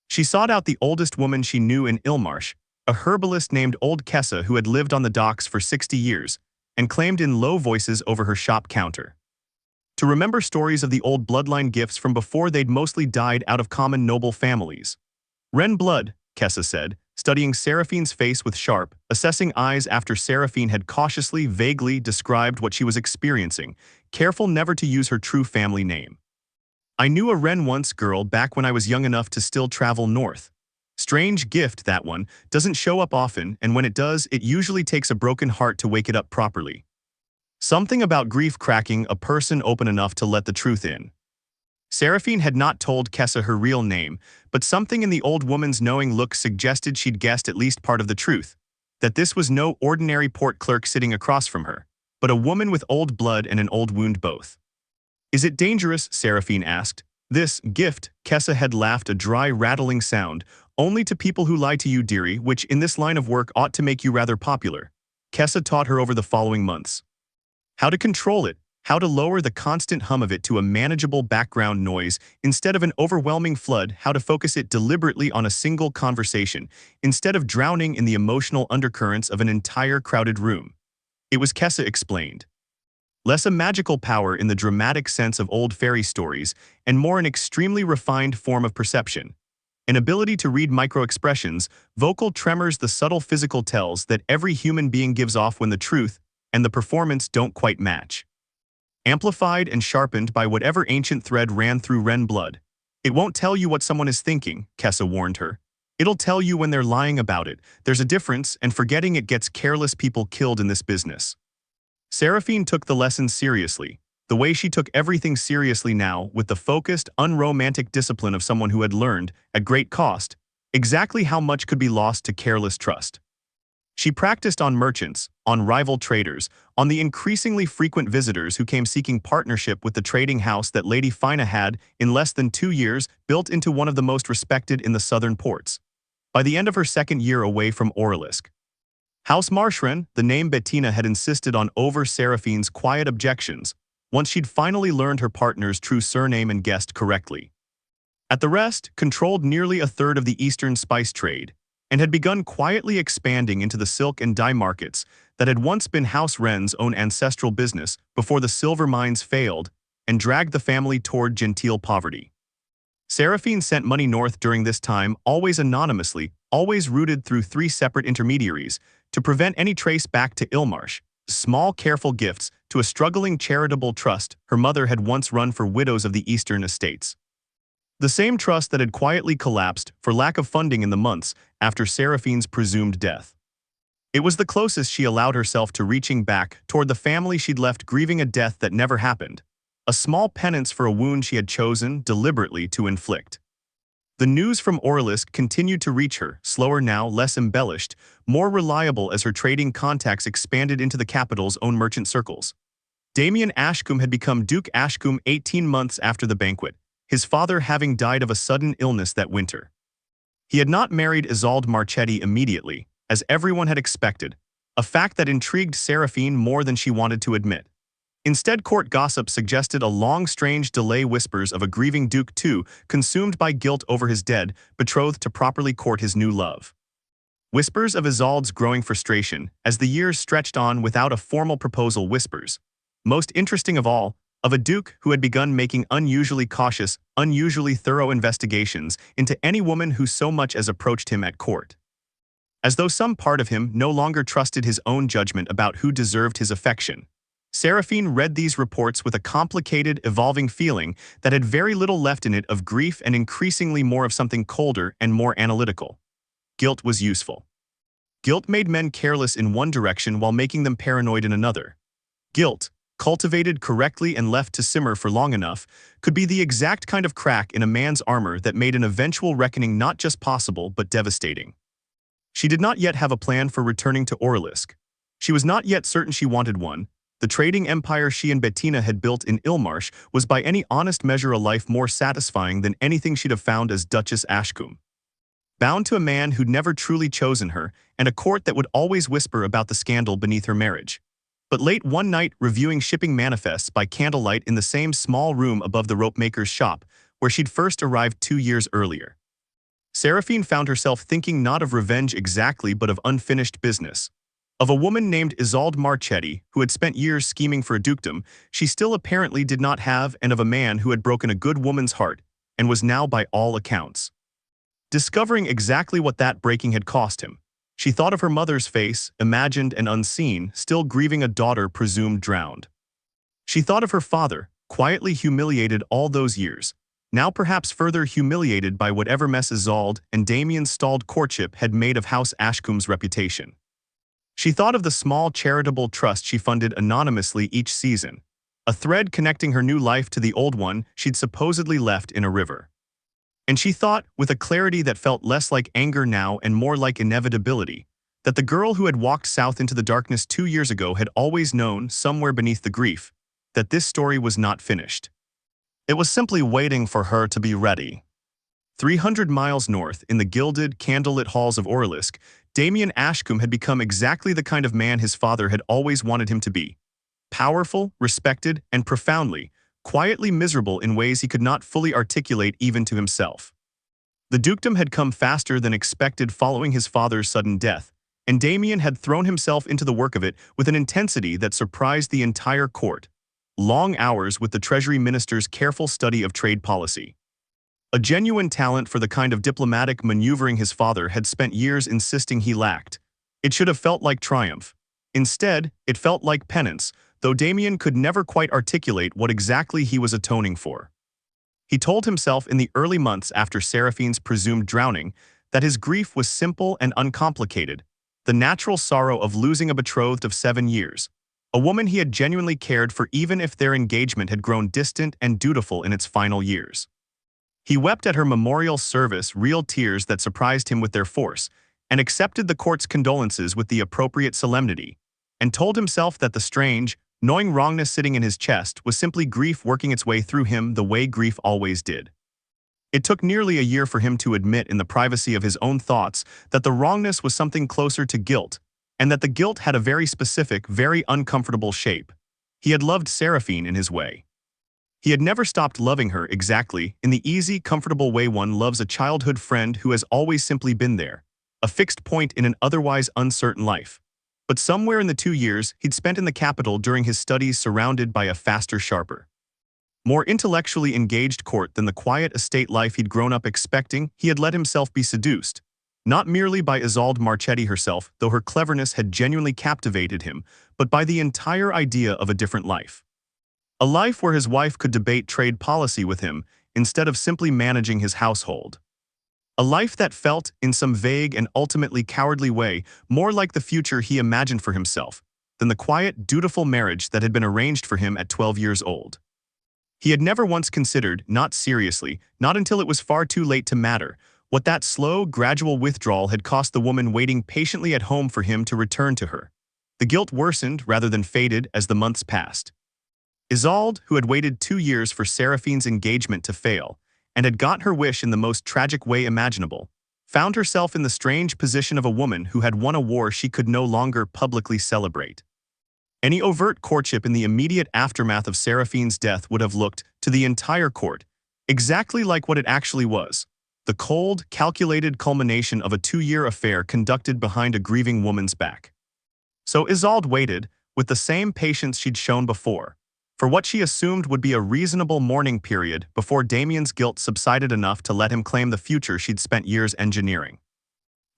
She sought out the oldest woman she knew in Ilmarsh, a herbalist named Old Kessa who had lived on the docks for 60 years, and claimed in low voices over her shop counter to remember stories of the old bloodline gifts from before they'd mostly died out of common noble families. Ren blood, Kessa said, studying Seraphine's face with sharp, assessing eyes after Seraphine had cautiously, vaguely described what she was experiencing, careful never to use her true family name. I knew a Ren once girl back when I was young enough to still travel north. Strange gift, that one, doesn't show up often, and when it does, it usually takes a broken heart to wake it up properly. Something about grief cracking a person open enough to let the truth in. Seraphine had not told Kessa her real name, but something in the old woman's knowing look suggested she'd guessed at least part of the truth, that this was no ordinary port clerk sitting across from her, but a woman with old blood and an old wound both. Is it dangerous? Seraphine asked. This gift, Kessa had laughed a dry, rattling sound, only to people who lie to you, dearie, which in this line of work ought to make you rather popular. Kessa taught her over the following months. How to control it, how to lower the constant hum of it to a manageable background noise instead of an overwhelming flood, how to focus it deliberately on a single conversation instead of drowning in the emotional undercurrents of an entire crowded room. It was Kessa explained. Less a magical power in the dramatic sense of old fairy stories, and more an extremely refined form of perception. An ability to read micro-expressions, vocal tremors, the subtle physical tells that every human being gives off when the truth and the performance don't quite match. Amplified and sharpened by whatever ancient thread ran through Ren blood. It won't tell you what someone is thinking, Kessa warned her. It'll tell you when they're lying about it. There's a difference, and forgetting it gets careless people killed in this business. Seraphine took the lesson seriously, the way she took everything seriously now, with the focused, unromantic discipline of someone who had learned, at great cost, exactly how much could be lost to careless trust. She practiced on merchants, on rival traders, on the increasingly frequent visitors who came seeking partnership with the trading house that Lady Fina had, in less than 2 years, built into one of the most respected in the southern ports. By the end of her second year away from Orelisk, House Marshran, the name Bettina had insisted on over Seraphine's quiet objections, once she'd finally learned her partner's true surname and guessed correctly. At the rest, controlled nearly a third of the eastern spice trade, and had begun quietly expanding into the silk and dye markets that had once been House Wren's own ancestral business before the silver mines failed and dragged the family toward genteel poverty. Seraphine sent money north during this time, always anonymously, always routed through 3 separate intermediaries, to prevent any trace back to Ilmarsh, small careful gifts to a struggling charitable trust her mother had once run for widows of the eastern estates. The same trust that had quietly collapsed for lack of funding in the months after Seraphine's presumed death. It was the closest she allowed herself to reaching back toward the family she'd left grieving a death that never happened, a small penance for a wound she had chosen deliberately to inflict. The news from Orelisk continued to reach her, slower now, less embellished, more reliable as her trading contacts expanded into the capital's own merchant circles. Damien Ashcombe had become Duke Ashcombe 18 months after the banquet, his father having died of a sudden illness that winter. He had not married Isolde Marchetti immediately, as everyone had expected, a fact that intrigued Seraphine more than she wanted to admit. Instead, court gossip suggested a long, strange delay, whispers of a grieving Duke too, consumed by guilt over his dead, betrothed to properly court his new love. Whispers of Isolde's growing frustration, as the years stretched on without a formal proposal. Whispers, most interesting of all, of a Duke who had begun making unusually cautious, unusually thorough investigations into any woman who so much as approached him at court. As though some part of him no longer trusted his own judgment about who deserved his affection. Seraphine read these reports with a complicated, evolving feeling that had very little left in it of grief and increasingly more of something colder and more analytical. Guilt was useful. Guilt made men careless in one direction while making them paranoid in another. Guilt, cultivated correctly and left to simmer for long enough, could be the exact kind of crack in a man's armor that made an eventual reckoning not just possible but devastating. She did not yet have a plan for returning to Orlisk. She was not yet certain she wanted one. The trading empire she and Bettina had built in Ilmarsh was by any honest measure a life more satisfying than anything she'd have found as Duchess Ashcombe. Bound to a man who'd never truly chosen her, and a court that would always whisper about the scandal beneath her marriage. But late one night, reviewing shipping manifests by candlelight in the same small room above the ropemaker's shop, where she'd first arrived 2 years earlier, Seraphine found herself thinking not of revenge exactly but of unfinished business. Of a woman named Isolde Marchetti, who had spent years scheming for a dukedom she still apparently did not have, and of a man who had broken a good woman's heart, and was now by all accounts discovering exactly what that breaking had cost him. She thought of her mother's face, imagined and unseen, still grieving a daughter presumed drowned. She thought of her father, quietly humiliated all those years, now perhaps further humiliated by whatever mess Isolde and Damien's stalled courtship had made of House Ashcombe's reputation. She thought of the small charitable trust she funded anonymously each season, a thread connecting her new life to the old one she'd supposedly left in a river. And she thought, with a clarity that felt less like anger now and more like inevitability, that the girl who had walked south into the darkness 2 years ago had always known, somewhere beneath the grief, that this story was not finished. It was simply waiting for her to be ready. 300 miles north, in the gilded, candlelit halls of Orlisk, Damien Ashcombe had become exactly the kind of man his father had always wanted him to be. Powerful, respected, and profoundly, quietly miserable in ways he could not fully articulate even to himself. The dukedom had come faster than expected following his father's sudden death, and Damien had thrown himself into the work of it with an intensity that surprised the entire court. Long hours with the Treasury Minister's careful study of trade policy. A genuine talent for the kind of diplomatic maneuvering his father had spent years insisting he lacked. It should have felt like triumph. Instead, it felt like penance, though Damien could never quite articulate what exactly he was atoning for. He told himself in the early months after Seraphine's presumed drowning that his grief was simple and uncomplicated, the natural sorrow of losing a betrothed of 7 years, a woman he had genuinely cared for even if their engagement had grown distant and dutiful in its final years. He wept at her memorial service, real tears that surprised him with their force, and accepted the court's condolences with the appropriate solemnity, and told himself that the strange, gnawing wrongness sitting in his chest was simply grief working its way through him the way grief always did. It took nearly a year for him to admit in the privacy of his own thoughts that the wrongness was something closer to guilt, and that the guilt had a very specific, very uncomfortable shape. He had loved Seraphine in his way. He had never stopped loving her exactly in the easy, comfortable way one loves a childhood friend who has always simply been there, a fixed point in an otherwise uncertain life. But somewhere in the 2 years he'd spent in the capital during his studies surrounded by a faster, sharper, more intellectually engaged court than the quiet estate life he'd grown up expecting, he had let himself be seduced, not merely by Isolde Marchetti herself, though her cleverness had genuinely captivated him, but by the entire idea of a different life. A life where his wife could debate trade policy with him instead of simply managing his household. A life that felt, in some vague and ultimately cowardly way, more like the future he imagined for himself than the quiet, dutiful marriage that had been arranged for him at 12 years old. He had never once considered, not seriously, not until it was far too late to matter, what that slow, gradual withdrawal had cost the woman waiting patiently at home for him to return to her. The guilt worsened rather than faded as the months passed. Isolde, who had waited 2 years for Seraphine's engagement to fail, and had got her wish in the most tragic way imaginable, found herself in the strange position of a woman who had won a war she could no longer publicly celebrate. Any overt courtship in the immediate aftermath of Seraphine's death would have looked, to the entire court, exactly like what it actually was: the cold, calculated culmination of a 2-year affair conducted behind a grieving woman's back. So Isolde waited, with the same patience she'd shown before, for what she assumed would be a reasonable mourning period before Damien's guilt subsided enough to let him claim the future she'd spent years engineering.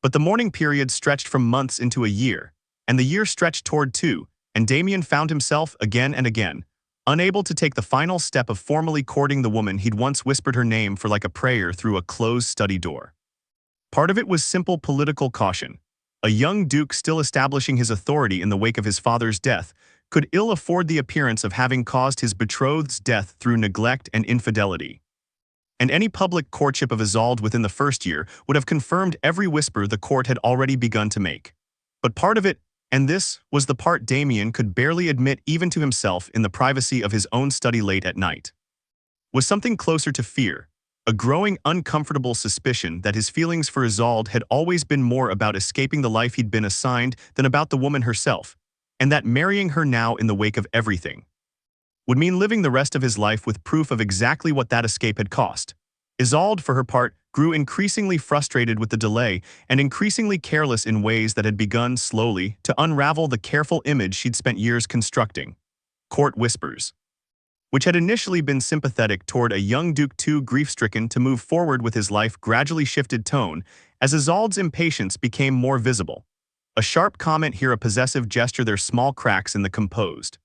But the mourning period stretched from months into a year, and the year stretched toward 2, and Damien found himself, again and again, unable to take the final step of formally courting the woman he'd once whispered her name for like a prayer through a closed study door. Part of it was simple political caution. A young duke still establishing his authority in the wake of his father's death could ill afford the appearance of having caused his betrothed's death through neglect and infidelity. And any public courtship of Isolde within the first year would have confirmed every whisper the court had already begun to make. But part of it, and this was the part Damien could barely admit even to himself in the privacy of his own study late at night, was something closer to fear, a growing uncomfortable suspicion that his feelings for Isolde had always been more about escaping the life he'd been assigned than about the woman herself, and that marrying her now in the wake of everything would mean living the rest of his life with proof of exactly what that escape had cost. Isolde, for her part, grew increasingly frustrated with the delay and increasingly careless in ways that had begun slowly to unravel the careful image she'd spent years constructing. Court whispers, which had initially been sympathetic toward a young duke too grief-stricken to move forward with his life, gradually shifted tone as Isolde's impatience became more visible. A sharp comment here, a possessive gesture, their small cracks in the composed,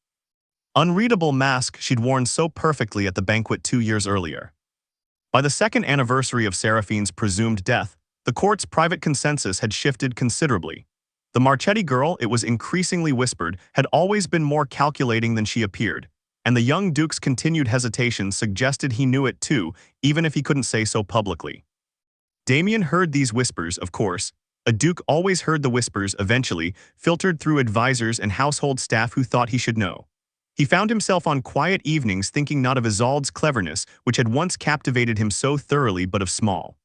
unreadable mask she'd worn so perfectly at the banquet 2 years earlier. By the second anniversary of Seraphine's presumed death, the court's private consensus had shifted considerably. The Marchetti girl, it was increasingly whispered, had always been more calculating than she appeared, and the young duke's continued hesitation suggested he knew it too, even if he couldn't say so publicly. Damien heard these whispers, of course. A duke always heard the whispers, eventually, filtered through advisors and household staff who thought he should know. He found himself on quiet evenings thinking not of Isolde's cleverness, which had once captivated him so thoroughly, but of small,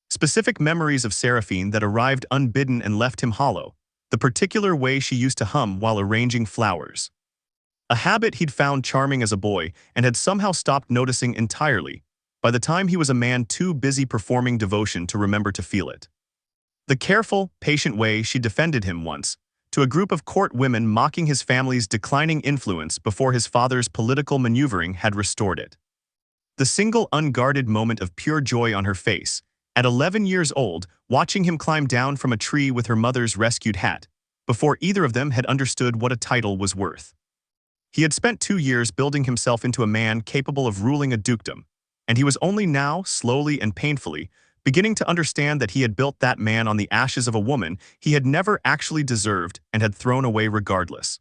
specific memories of Seraphine that arrived unbidden and left him hollow, the particular way she used to hum while arranging flowers. A habit he'd found charming as a boy and had somehow stopped noticing entirely by the time he was a man too busy performing devotion to remember to feel it. The careful, patient way she defended him once, to a group of court women mocking his family's declining influence before his father's political maneuvering had restored it. The single unguarded moment of pure joy on her face, at 11 years old, watching him climb down from a tree with her mother's rescued hat, before either of them had understood what a title was worth. He had spent 2 years building himself into a man capable of ruling a dukedom, and he was only now, slowly and painfully, beginning to understand that he had built that man on the ashes of a woman he had never actually deserved and had thrown away regardless.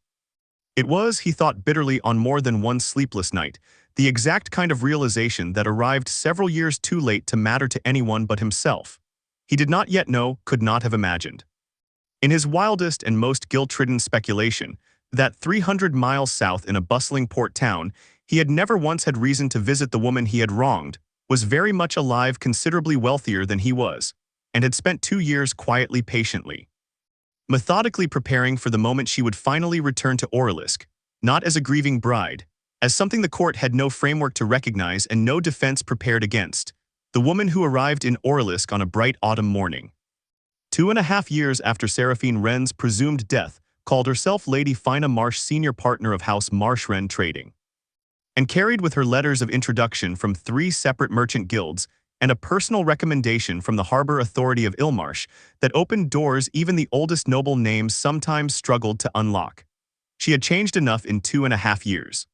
It was, he thought bitterly on more than one sleepless night, the exact kind of realization that arrived several years too late to matter to anyone but himself. He did not yet know, could not have imagined. In his wildest and most guilt-ridden speculation, that 300 miles south in a bustling port town, he had never once had reason to visit the woman he had wronged, was very much alive, considerably wealthier than he was, and had spent 2 years quietly, patiently, methodically preparing for the moment she would finally return to Orlisk, not as a grieving bride, as something the court had no framework to recognize and no defense prepared against, the woman who arrived in Orlisk on a bright autumn morning. 2.5 years after Seraphine Wren's presumed death, called herself Lady Fina Marsh, senior partner of House Marsh Wren Trading, and carried with her letters of introduction from 3 separate merchant guilds and a personal recommendation from the Harbor Authority of Ilmarsh that opened doors even the oldest noble names sometimes struggled to unlock. She had changed enough in 2.5 years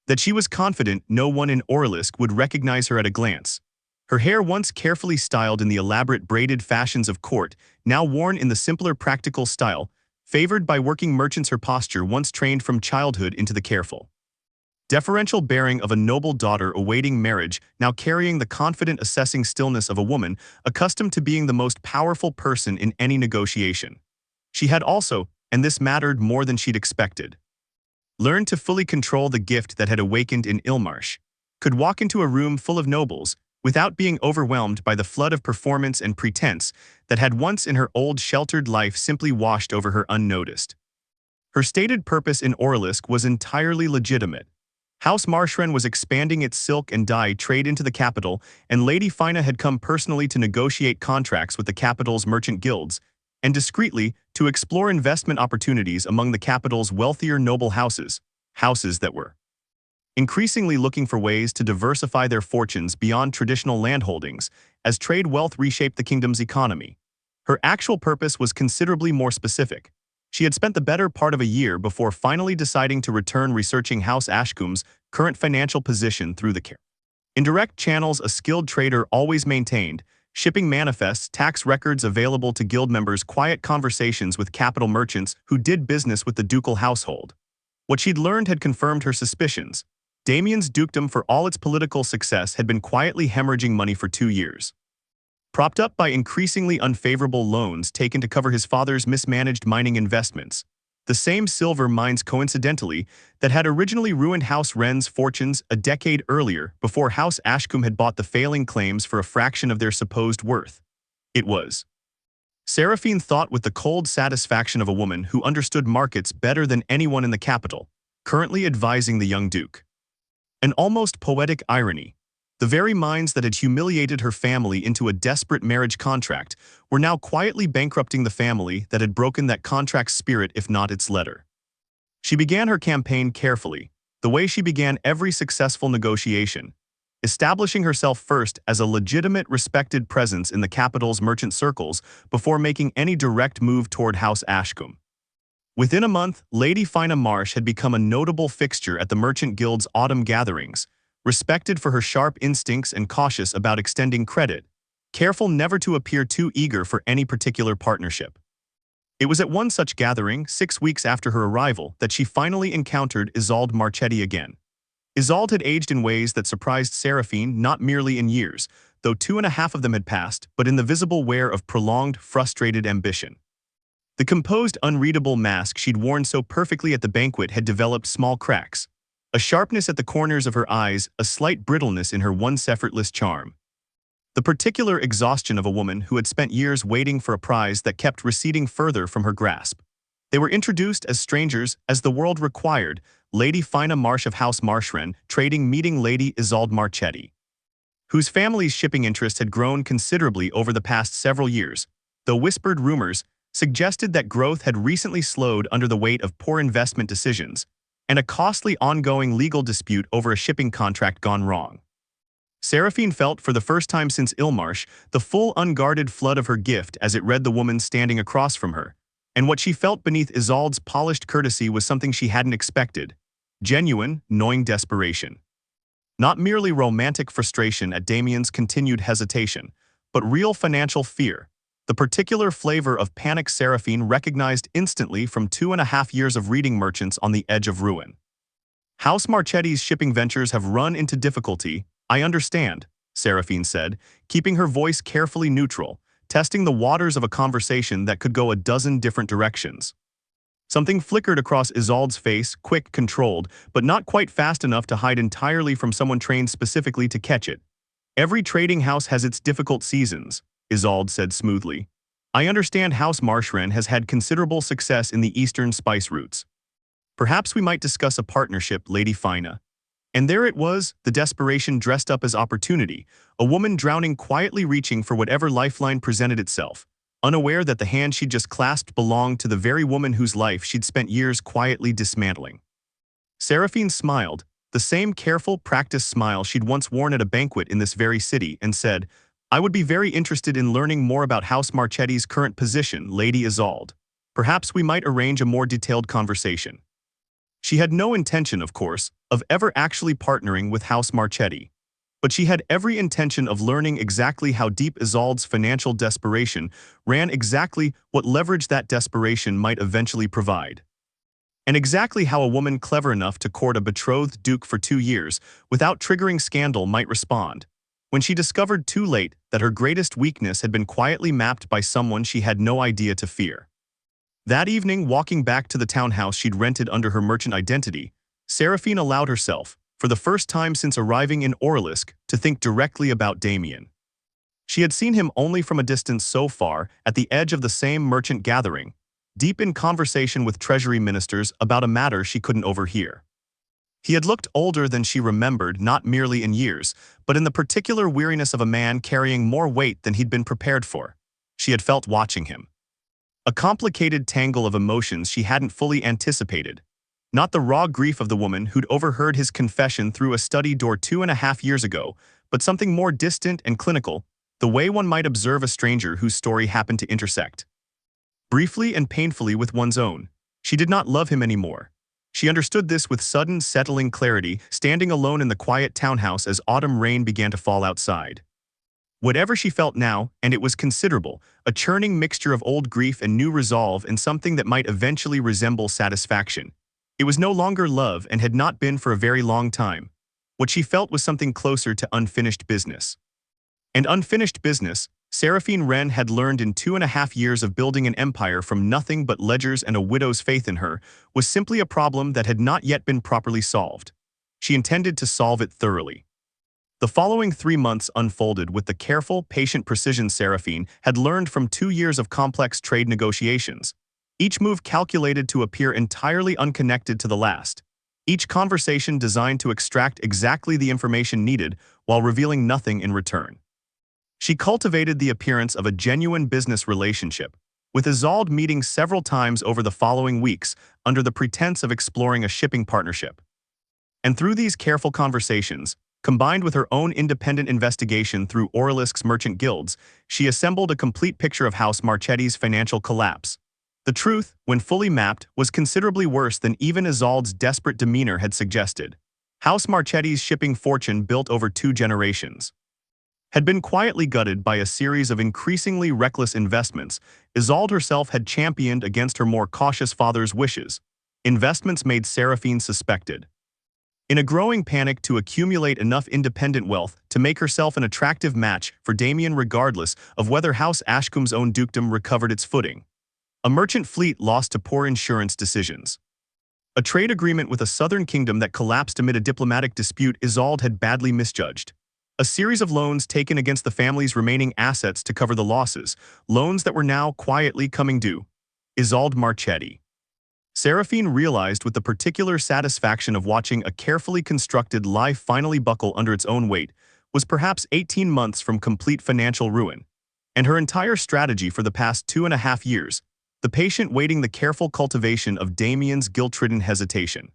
that she was confident no one in Orlisk would recognize her at a glance. Her hair, once carefully styled in the elaborate braided fashions of court, now worn in the simpler practical style, favored by working merchants, her posture, once trained from childhood into the careful, deferential bearing of a noble daughter awaiting marriage, now carrying the confident, assessing stillness of a woman accustomed to being the most powerful person in any negotiation. She had also, and this mattered more than she'd expected, learned to fully control the gift that had awakened in Ilmarsh, could walk into a room full of nobles without being overwhelmed by the flood of performance and pretense that had once in her old sheltered life simply washed over her unnoticed. Her stated purpose in Orlisk was entirely legitimate. House Marshren was expanding its silk and dye trade into the capital, and Lady Fina had come personally to negotiate contracts with the capital's merchant guilds, and discreetly to explore investment opportunities among the capital's wealthier noble houses that were increasingly looking for ways to diversify their fortunes beyond traditional landholdings as trade wealth reshaped the kingdom's economy. Her actual purpose was considerably more specific. She had spent the better part of a year before finally deciding to return researching House Ashcombe's current financial position through the indirect channels a skilled trader always maintained, shipping manifests, tax records available to guild members, quiet conversations with capital merchants who did business with the ducal household. What she'd learned had confirmed her suspicions. Damien's dukedom, for all its political success, had been quietly hemorrhaging money for 2 years. Propped up by increasingly unfavorable loans taken to cover his father's mismanaged mining investments, the same silver mines coincidentally that had originally ruined House Wren's fortunes a decade earlier before House Ashcombe had bought the failing claims for a fraction of their supposed worth. It was. Seraphine thought with the cold satisfaction of a woman who understood markets better than anyone in the capital, currently advising the young duke. An almost poetic irony. The very mines that had humiliated her family into a desperate marriage contract were now quietly bankrupting the family that had broken that contract's spirit if not its letter. She began her campaign carefully, the way she began every successful negotiation, establishing herself first as a legitimate, respected presence in the capital's merchant circles before making any direct move toward House Ashcombe. Within a month, Lady Fina Marsh had become a notable fixture at the Merchant Guild's autumn gatherings, respected for her sharp instincts and cautious about extending credit, careful never to appear too eager for any particular partnership. It was at one such gathering, 6 weeks after her arrival, that she finally encountered Isolde Marchetti again. Isolde had aged in ways that surprised Seraphine not merely in years, though 2.5 of them had passed, but in the visible wear of prolonged, frustrated ambition. The composed, unreadable mask she'd worn so perfectly at the banquet had developed small cracks, a sharpness at the corners of her eyes, a slight brittleness in her once effortless charm. The particular exhaustion of a woman who had spent years waiting for a prize that kept receding further from her grasp. They were introduced as strangers, as the world required, Lady Fina Marsh of House Marshren trading meeting Lady Isolde Marchetti, whose family's shipping interest had grown considerably over the past several years, though whispered rumors suggested that growth had recently slowed under the weight of poor investment decisions and a costly ongoing legal dispute over a shipping contract gone wrong. Seraphine felt for the first time since Ilmarsh the full unguarded flood of her gift as it read the woman standing across from her, and what she felt beneath Isolde's polished courtesy was something she hadn't expected: genuine, gnawing desperation. Not merely romantic frustration at Damien's continued hesitation, but real financial fear, the particular flavor of panic Seraphine recognized instantly from 2.5 years of reading Merchants on the Edge of Ruin. House Marchetti's shipping ventures have run into difficulty, I understand, Seraphine said, keeping her voice carefully neutral, testing the waters of a conversation that could go a dozen different directions. Something flickered across Isolde's face, quick, controlled, but not quite fast enough to hide entirely from someone trained specifically to catch it. Every trading house has its difficult seasons, Isolde said smoothly. I understand House Marshren has had considerable success in the eastern spice routes. Perhaps we might discuss a partnership, Lady Fina. And there it was, the desperation dressed up as opportunity, a woman drowning quietly reaching for whatever lifeline presented itself, unaware that the hand she'd just clasped belonged to the very woman whose life she'd spent years quietly dismantling. Seraphine smiled, the same careful, practiced smile she'd once worn at a banquet in this very city, and said, I would be very interested in learning more about House Marchetti's current position, Lady Isolde. Perhaps we might arrange a more detailed conversation. She had no intention, of course, of ever actually partnering with House Marchetti, but she had every intention of learning exactly how deep Isolde's financial desperation ran, exactly what leverage that desperation might eventually provide, and exactly how a woman clever enough to court a betrothed duke for 2 years without triggering scandal might respond, when she discovered too late that her greatest weakness had been quietly mapped by someone she had no idea to fear. That evening, walking back to the townhouse she'd rented under her merchant identity, Seraphine allowed herself, for the first time since arriving in Orlisk, to think directly about Damien. She had seen him only from a distance so far, at the edge of the same merchant gathering, deep in conversation with treasury ministers about a matter she couldn't overhear. He had looked older than she remembered, not merely in years, but in the particular weariness of a man carrying more weight than he'd been prepared for. She had felt watching him. A complicated tangle of emotions she hadn't fully anticipated. Not the raw grief of the woman who'd overheard his confession through a study door 2.5 years ago, but something more distant and clinical, the way one might observe a stranger whose story happened to intersect briefly and painfully with one's own. She did not love him anymore. She understood this with sudden, settling clarity, standing alone in the quiet townhouse as autumn rain began to fall outside. Whatever she felt now, and it was considerable, a churning mixture of old grief and new resolve in something that might eventually resemble satisfaction. It was no longer love and had not been for a very long time. What she felt was something closer to unfinished business. And unfinished business, Seraphine Wren had learned in 2.5 years of building an empire from nothing but ledgers and a widow's faith in her, was simply a problem that had not yet been properly solved. She intended to solve it thoroughly. The following 3 months unfolded with the careful, patient precision Seraphine had learned from 2 years of complex trade negotiations. Each move calculated to appear entirely unconnected to the last. Each conversation designed to extract exactly the information needed while revealing nothing in return. She cultivated the appearance of a genuine business relationship, with Isolde meeting several times over the following weeks under the pretense of exploring a shipping partnership. And through these careful conversations, combined with her own independent investigation through Orlisk's merchant guilds, she assembled a complete picture of House Marchetti's financial collapse. The truth, when fully mapped, was considerably worse than even Isolde's desperate demeanor had suggested. House Marchetti's shipping fortune, built over 2 generations, had been quietly gutted by a series of increasingly reckless investments Isolde herself had championed against her more cautious father's wishes. Investments made Seraphine suspected. In a growing panic to accumulate enough independent wealth to make herself an attractive match for Damien regardless of whether House Ashcombe's own dukedom recovered its footing. A merchant fleet lost to poor insurance decisions. A trade agreement with a southern kingdom that collapsed amid a diplomatic dispute Isolde had badly misjudged. A series of loans taken against the family's remaining assets to cover the losses, loans that were now quietly coming due. Isolde Marchetti. Seraphine realized with the particular satisfaction of watching a carefully constructed life finally buckle under its own weight, was perhaps 18 months from complete financial ruin. And her entire strategy for the past 2.5 years, the patient waiting, the careful cultivation of Damien's guilt-ridden hesitation,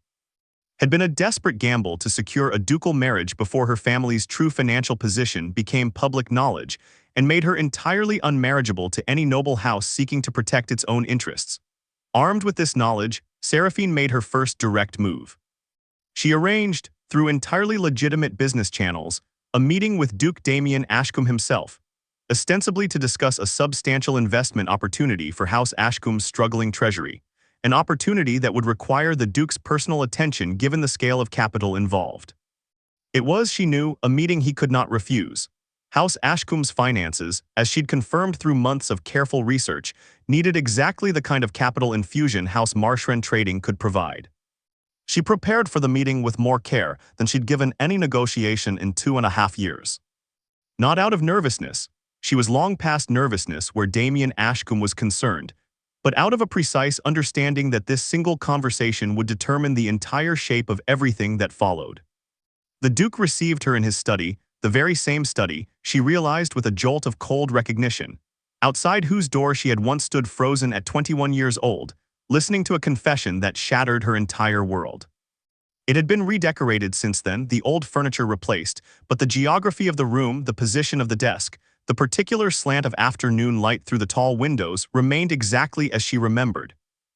had been a desperate gamble to secure a ducal marriage before her family's true financial position became public knowledge and made her entirely unmarriageable to any noble house seeking to protect its own interests. Armed with this knowledge, Seraphine made her first direct move. She arranged, through entirely legitimate business channels, a meeting with Duke Damien Ashcombe himself, ostensibly to discuss a substantial investment opportunity for House Ashcombe's struggling treasury. An opportunity that would require the Duke's personal attention given the scale of capital involved. It was, she knew, a meeting he could not refuse. House Ashcombe's finances, as she'd confirmed through months of careful research, needed exactly the kind of capital infusion House Marcheren Trading could provide. She prepared for the meeting with more care than she'd given any negotiation in 2.5 years. Not out of nervousness, she was long past nervousness where Damien Ashcombe was concerned, but out of a precise understanding that this single conversation would determine the entire shape of everything that followed. The Duke received her in his study, the very same study, she realized with a jolt of cold recognition, outside whose door she had once stood frozen at 21 years old, listening to a confession that shattered her entire world. It had been redecorated since then, the old furniture replaced, but the geography of the room, the position of the desk, the particular slant of afternoon light through the tall windows remained exactly as she remembered.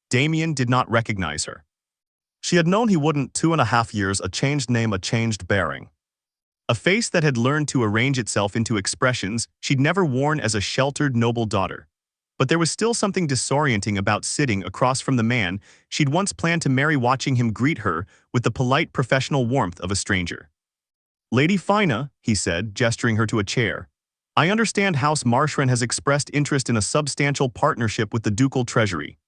Damien did not recognize her. She had known he wouldn't. 2.5 years, a changed name, a changed bearing. A face that had learned to arrange itself into expressions she'd never worn as a sheltered, noble daughter. But there was still something disorienting about sitting across from the man she'd once planned to marry, watching him greet her with the polite professional warmth of a stranger. "Lady Fina," he said, gesturing her to a chair. "I understand House Marcheren has expressed interest in a substantial partnership with the ducal treasury.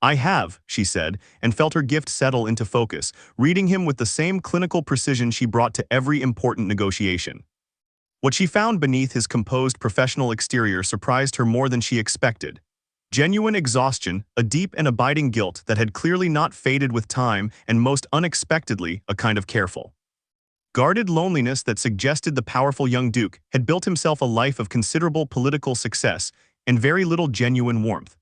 I have, she said, and felt her gift settle into focus, reading him with the same clinical precision she brought to every important negotiation. What she found beneath his composed professional exterior surprised her more than she expected. Genuine exhaustion, a deep and abiding guilt that had clearly not faded with time, and most unexpectedly, a kind of careful, guarded loneliness that suggested the powerful young duke had built himself a life of considerable political success and very little genuine warmth.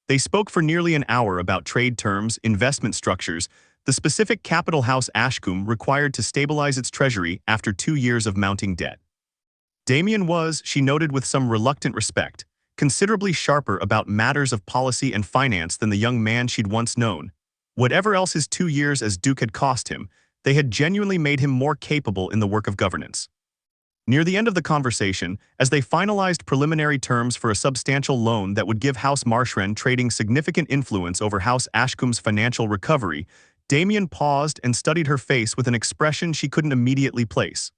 They spoke for nearly an hour about trade terms, investment structures, the specific capital house Ashcombe required to stabilize its treasury after 2 years of mounting debt. Damien was, she noted with some reluctant respect, considerably sharper about matters of policy and finance than the young man she'd once known. Whatever else his 2 years as duke had cost him, they had genuinely made him more capable in the work of governance. Near the end of the conversation, as they finalized preliminary terms for a substantial loan that would give House Marshren trading significant influence over House Ashcombe's financial recovery, Damien paused and studied her face with an expression she couldn't immediately place.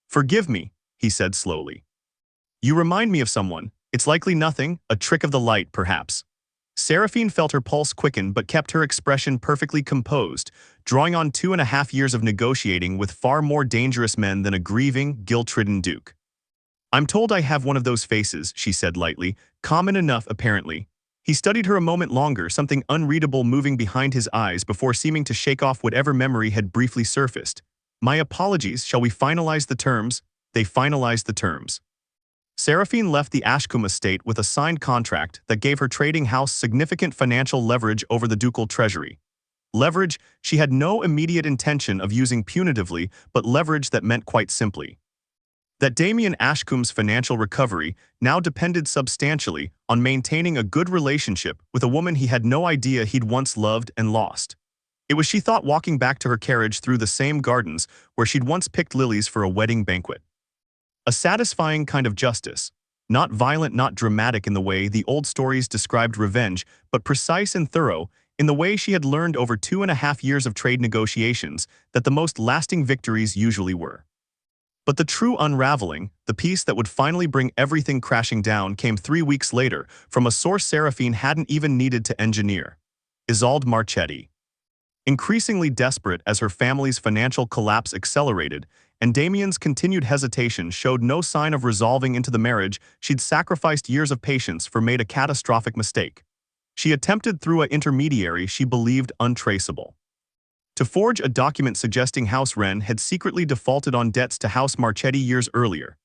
"Forgive me," he said slowly. "You remind me of someone. It's likely nothing, a trick of the light, perhaps." Seraphine felt her pulse quicken but kept her expression perfectly composed, drawing on 2.5 years of negotiating with far more dangerous men than a grieving, guilt-ridden duke. "I'm told I have one of those faces," she said lightly, common enough apparently. He studied her a moment longer, something unreadable moving behind his eyes before seeming to shake off whatever memory had briefly surfaced. "My apologies, shall we finalize the terms?" They finalized the terms. Seraphine left the Ashcombe estate with a signed contract that gave her trading house significant financial leverage over the ducal treasury. Leverage she had no immediate intention of using punitively, but leverage that meant quite simply that Damien Ashcombe's financial recovery now depended substantially on maintaining a good relationship with a woman he had no idea he'd once loved and lost. It was, she thought, walking back to her carriage through the same gardens where she'd once picked lilies for a wedding banquet. A satisfying kind of justice, not violent, not dramatic in the way the old stories described revenge, but precise and thorough in the way she had learned over 2.5 years of trade negotiations that the most lasting victories usually were. But the true unraveling, the piece that would finally bring everything crashing down, came 3 weeks later from a source Seraphine hadn't even needed to engineer: Isolde Marchetti. Increasingly desperate as her family's financial collapse accelerated, and Damien's continued hesitation showed no sign of resolving into the marriage she'd sacrificed years of patience for, made a catastrophic mistake. She attempted through an intermediary she believed untraceable to forge a document suggesting House Wren had secretly defaulted on debts to House Marchetti years earlier,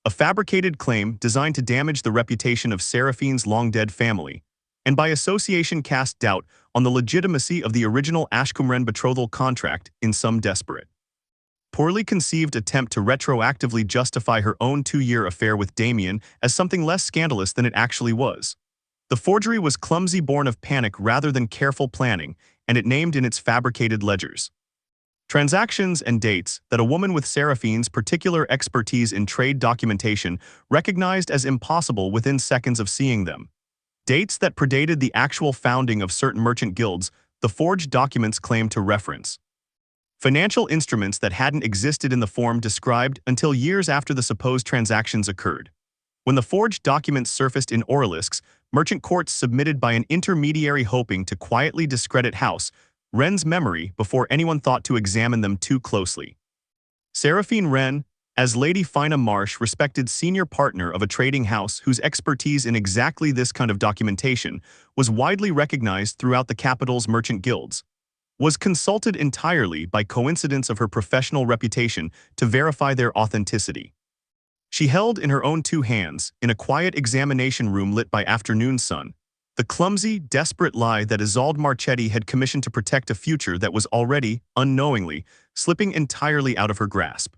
a fabricated claim designed to damage the reputation of Seraphine's long-dead family, and by association cast doubt on the legitimacy of the original Ashcombe-Wren betrothal contract in some desperate, poorly conceived attempt to retroactively justify her own 2-year affair with Damien as something less scandalous than it actually was. The forgery was clumsy, born of panic rather than careful planning, and it named in its fabricated ledgers transactions and dates that a woman with Seraphine's particular expertise in trade documentation recognized as impossible within seconds of seeing them. Dates that predated the actual founding of certain merchant guilds, the forged documents claimed to reference financial instruments that hadn't existed in the form described until years after the supposed transactions occurred. When the forged documents surfaced in Oralisks, merchant courts submitted by an intermediary hoping to quietly discredit House Wren's memory before anyone thought to examine them too closely. Seraphine Wren, as Lady Fina Marsh, respected senior partner of a trading house whose expertise in exactly this kind of documentation was widely recognized throughout the capital's merchant guilds, was consulted entirely by coincidence of her professional reputation to verify their authenticity. She held in her own 2 hands, in a quiet examination room lit by afternoon sun, the clumsy, desperate lie that Isolde Marchetti had commissioned to protect a future that was already, unknowingly, slipping entirely out of her grasp.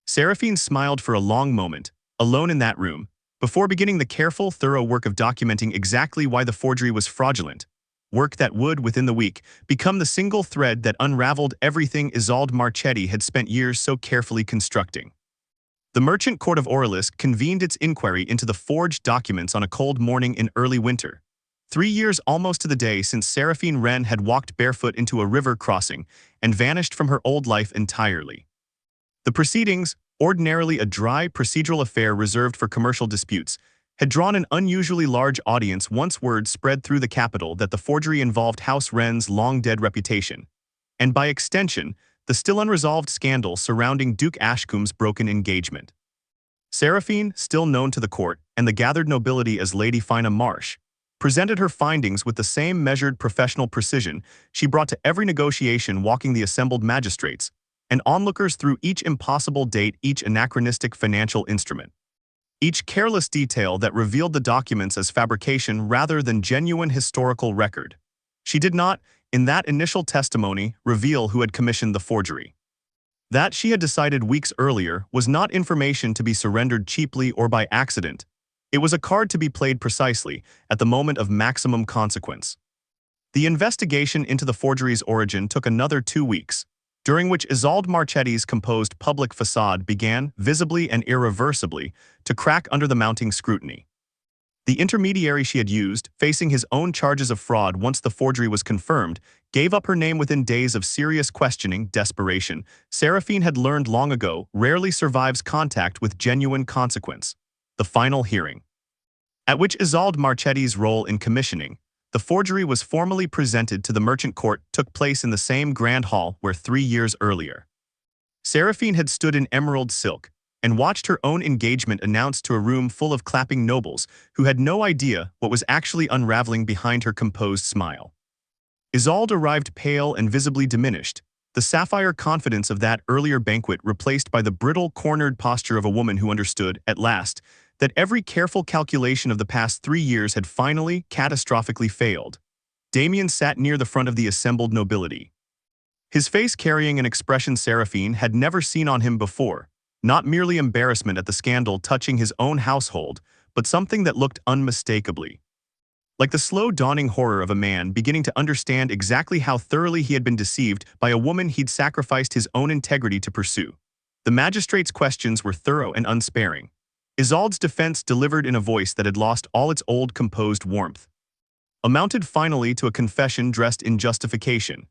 Seraphine smiled for a long moment, alone in that room, before beginning the careful, thorough work of documenting exactly why the forgery was fraudulent, work that would, within the week, become the single thread that unraveled everything Isolde Marchetti had spent years so carefully constructing. The Merchant Court of Oralisk convened its inquiry into the forged documents on a cold morning in early winter, 3 years almost to the day since Seraphine Wren had walked barefoot into a river crossing and vanished from her old life entirely. The proceedings, ordinarily a dry, procedural affair reserved for commercial disputes, had drawn an unusually large audience once word spread through the capital that the forgery involved House Wren's long-dead reputation, and by extension, the still unresolved scandal surrounding Duke Ashcombe's broken engagement. Seraphine, still known to the court and the gathered nobility as Lady Fina Marsh, presented her findings with the same measured professional precision she brought to every negotiation, walking the assembled magistrates and onlookers through each impossible date, each anachronistic financial instrument, each careless detail that revealed the documents as fabrication rather than genuine historical record. She did not, in that initial testimony, reveal who had commissioned the forgery. That, she had decided weeks earlier, was not information to be surrendered cheaply or by accident. It was a card to be played precisely at the moment of maximum consequence. The investigation into the forgery's origin took another 2 weeks, during which Isolde Marchetti's composed public facade began, visibly and irreversibly, to crack under the mounting scrutiny. The intermediary she had used, facing his own charges of fraud once the forgery was confirmed, gave up her name within days of serious questioning. Desperation, Seraphine had learned long ago, rarely survives contact with genuine consequence. The final hearing, at which Isolde Marchetti's role in commissioning the forgery was formally presented to the merchant court, took place in the same grand hall where 3 years earlier Seraphine had stood in emerald silk and watched her own engagement announced to a room full of clapping nobles who had no idea what was actually unraveling behind her composed smile. Isolde arrived pale and visibly diminished, the sapphire confidence of that earlier banquet replaced by the brittle, cornered posture of a woman who understood, at last, that every careful calculation of the past 3 years had finally, catastrophically failed. Damien sat near the front of the assembled nobility, his face carrying an expression Seraphine had never seen on him before, not merely embarrassment at the scandal touching his own household, but something that looked unmistakably like the slow dawning horror of a man beginning to understand exactly how thoroughly he had been deceived by a woman he'd sacrificed his own integrity to pursue. The magistrate's questions were thorough and unsparing, Isolde's defense delivered in a voice that had lost all its old composed warmth, amounted finally to a confession dressed in justification.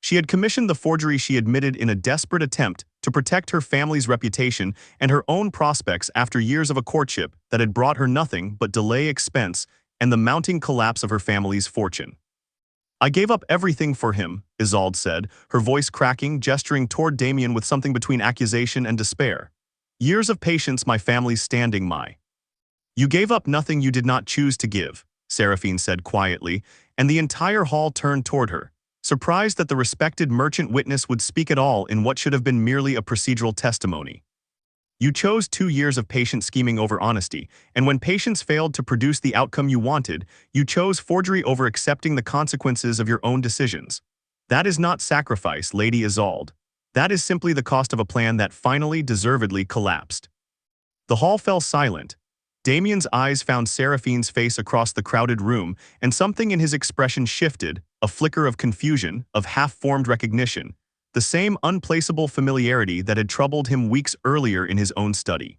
She had commissioned the forgery, she admitted, in a desperate attempt to protect her family's reputation and her own prospects after years of a courtship that had brought her nothing but delay, expense, and the mounting collapse of her family's fortune. "I gave up everything for him," Isolde said, her voice cracking, gesturing toward Damien with something between accusation and despair. "Years of patience, my family's standing, my—" "You gave up nothing you did not choose to give," Seraphine said quietly, and the entire hall turned toward her, surprised that the respected merchant witness would speak at all in what should have been merely a procedural testimony. "You chose 2 years of patient scheming over honesty, and when patience failed to produce the outcome you wanted, you chose forgery over accepting the consequences of your own decisions. That is not sacrifice, Lady Isolde. That is simply the cost of a plan that finally, deservedly collapsed." The hall fell silent. Damien's eyes found Seraphine's face across the crowded room, and something in his expression shifted, a flicker of confusion, of half-formed recognition, the same unplaceable familiarity that had troubled him weeks earlier in his own study.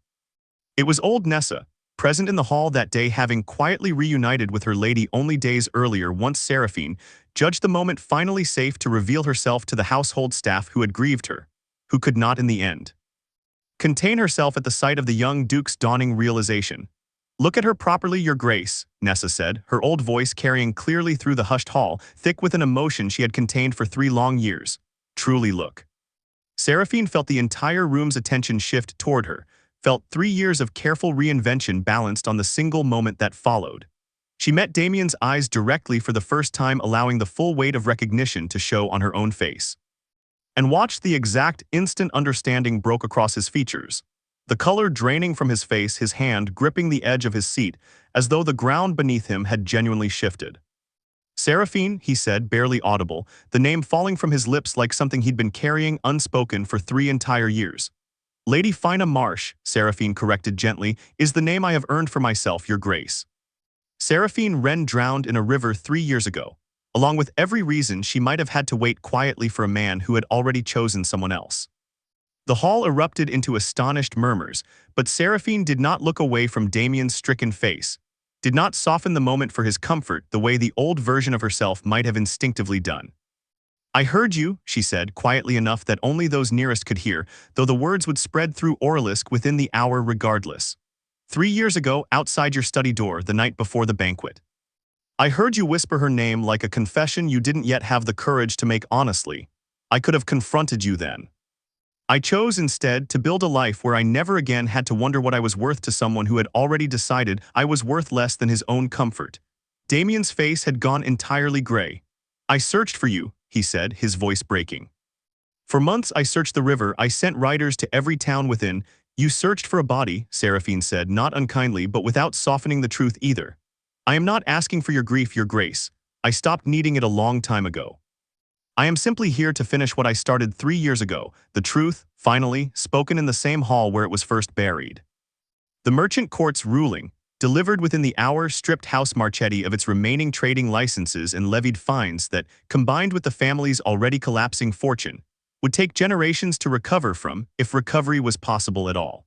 It was old Nessa, present in the hall that day, having quietly reunited with her lady only days earlier, once Seraphine judged the moment finally safe to reveal herself to the household staff who had grieved her, who could not in the end contain herself at the sight of the young Duke's dawning realization. "Look at her properly, Your Grace," Nessa said, her old voice carrying clearly through the hushed hall, thick with an emotion she had contained for 3 long years. "Truly look." Seraphine felt the entire room's attention shift toward her, felt 3 years of careful reinvention balanced on the single moment that followed. She met Damien's eyes directly for the first time, allowing the full weight of recognition to show on her own face, and watched the exact instant understanding broke across his features, the color draining from his face, his hand gripping the edge of his seat, as though the ground beneath him had genuinely shifted. "Seraphine," he said, barely audible, the name falling from his lips like something he'd been carrying unspoken for 3 entire years. "Lady Fina Marsh," Seraphine corrected gently, "is the name I have earned for myself, Your Grace." Seraphine Wren drowned in a river 3 years ago, along with every reason she might have had to wait quietly for a man who had already chosen someone else. The hall erupted into astonished murmurs, but Seraphine did not look away from Damien's stricken face, did not soften the moment for his comfort the way the old version of herself might have instinctively done. "I heard you," she said, quietly enough that only those nearest could hear, though the words would spread through Orlisk within the hour regardless. 3 years ago, outside your study door, the night before the banquet. I heard you whisper her name like a confession you didn't yet have the courage to make honestly. I could have confronted you then. I chose instead to build a life where I never again had to wonder what I was worth to someone who had already decided I was worth less than his own comfort. Damien's face had gone entirely gray. I searched for you, he said, his voice breaking. For months I searched the river, I sent riders to every town within. You searched for a body, Seraphine said, not unkindly but without softening the truth either. I am not asking for your grief, your grace. I stopped needing it a long time ago. I am simply here to finish what I started 3 years ago, the truth, finally, spoken in the same hall where it was first buried. The merchant court's ruling, delivered within the hour, stripped House Marchetti of its remaining trading licenses and levied fines that, combined with the family's already collapsing fortune, would take generations to recover from, if recovery was possible at all.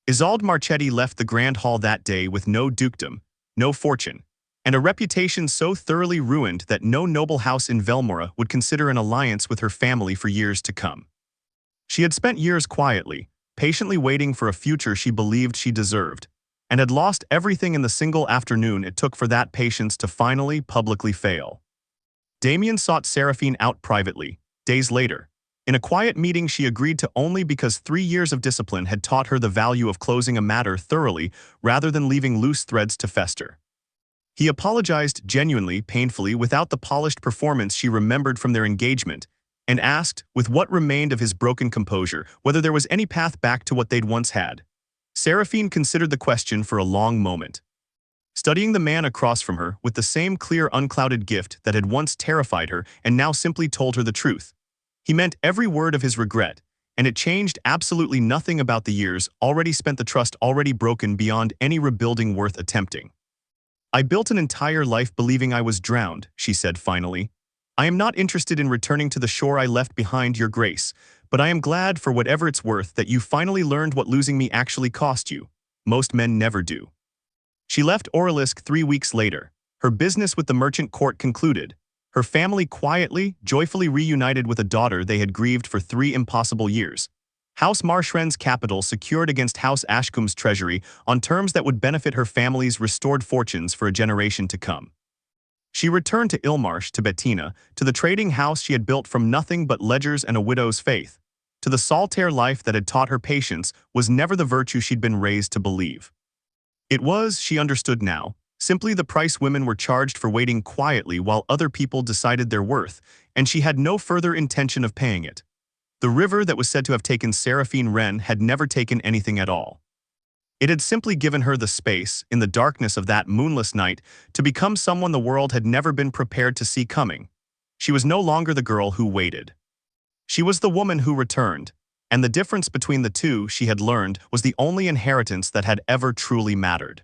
Isolde Marchetti left the Grand Hall that day with no dukedom, no fortune, and a reputation so thoroughly ruined that no noble house in Velmora would consider an alliance with her family for years to come. She had spent years quietly, patiently waiting for a future she believed she deserved, and had lost everything in the single afternoon it took for that patience to finally, publicly fail. Damien sought Seraphine out privately, days later. In a quiet meeting she agreed to only because 3 years of discipline had taught her the value of closing a matter thoroughly rather than leaving loose threads to fester. He apologized genuinely, painfully, without the polished performance she remembered from their engagement, and asked, with what remained of his broken composure, whether there was any path back to what they'd once had. Seraphine considered the question for a long moment, studying the man across from her with the same clear, unclouded gift that had once terrified her and now simply told her the truth. He meant every word of his regret, and it changed absolutely nothing about the years already spent, the trust already broken beyond any rebuilding worth attempting. I built an entire life believing I was drowned, she said finally. I am not interested in returning to the shore I left behind, your grace, but I am glad, for whatever it's worth, that you finally learned what losing me actually cost you. Most men never do. She left Orelisk 3 weeks later, her business with the merchant court concluded, her family quietly, joyfully reunited with a daughter they had grieved for 3 impossible years. House Marshren's capital secured against House Ashcombe's treasury on terms that would benefit her family's restored fortunes for a generation to come. She returned to Ilmarsh, to Bettina, to the trading house she had built from nothing but ledgers and a widow's faith. To the solitaire life that had taught her patience was never the virtue she'd been raised to believe. It was, she understood now, simply the price women were charged for waiting quietly while other people decided their worth, and she had no further intention of paying it. The river that was said to have taken Seraphine Wren had never taken anything at all. It had simply given her the space, in the darkness of that moonless night, to become someone the world had never been prepared to see coming. She was no longer the girl who waited. She was the woman who returned, and the difference between the two, she had learned, was the only inheritance that had ever truly mattered.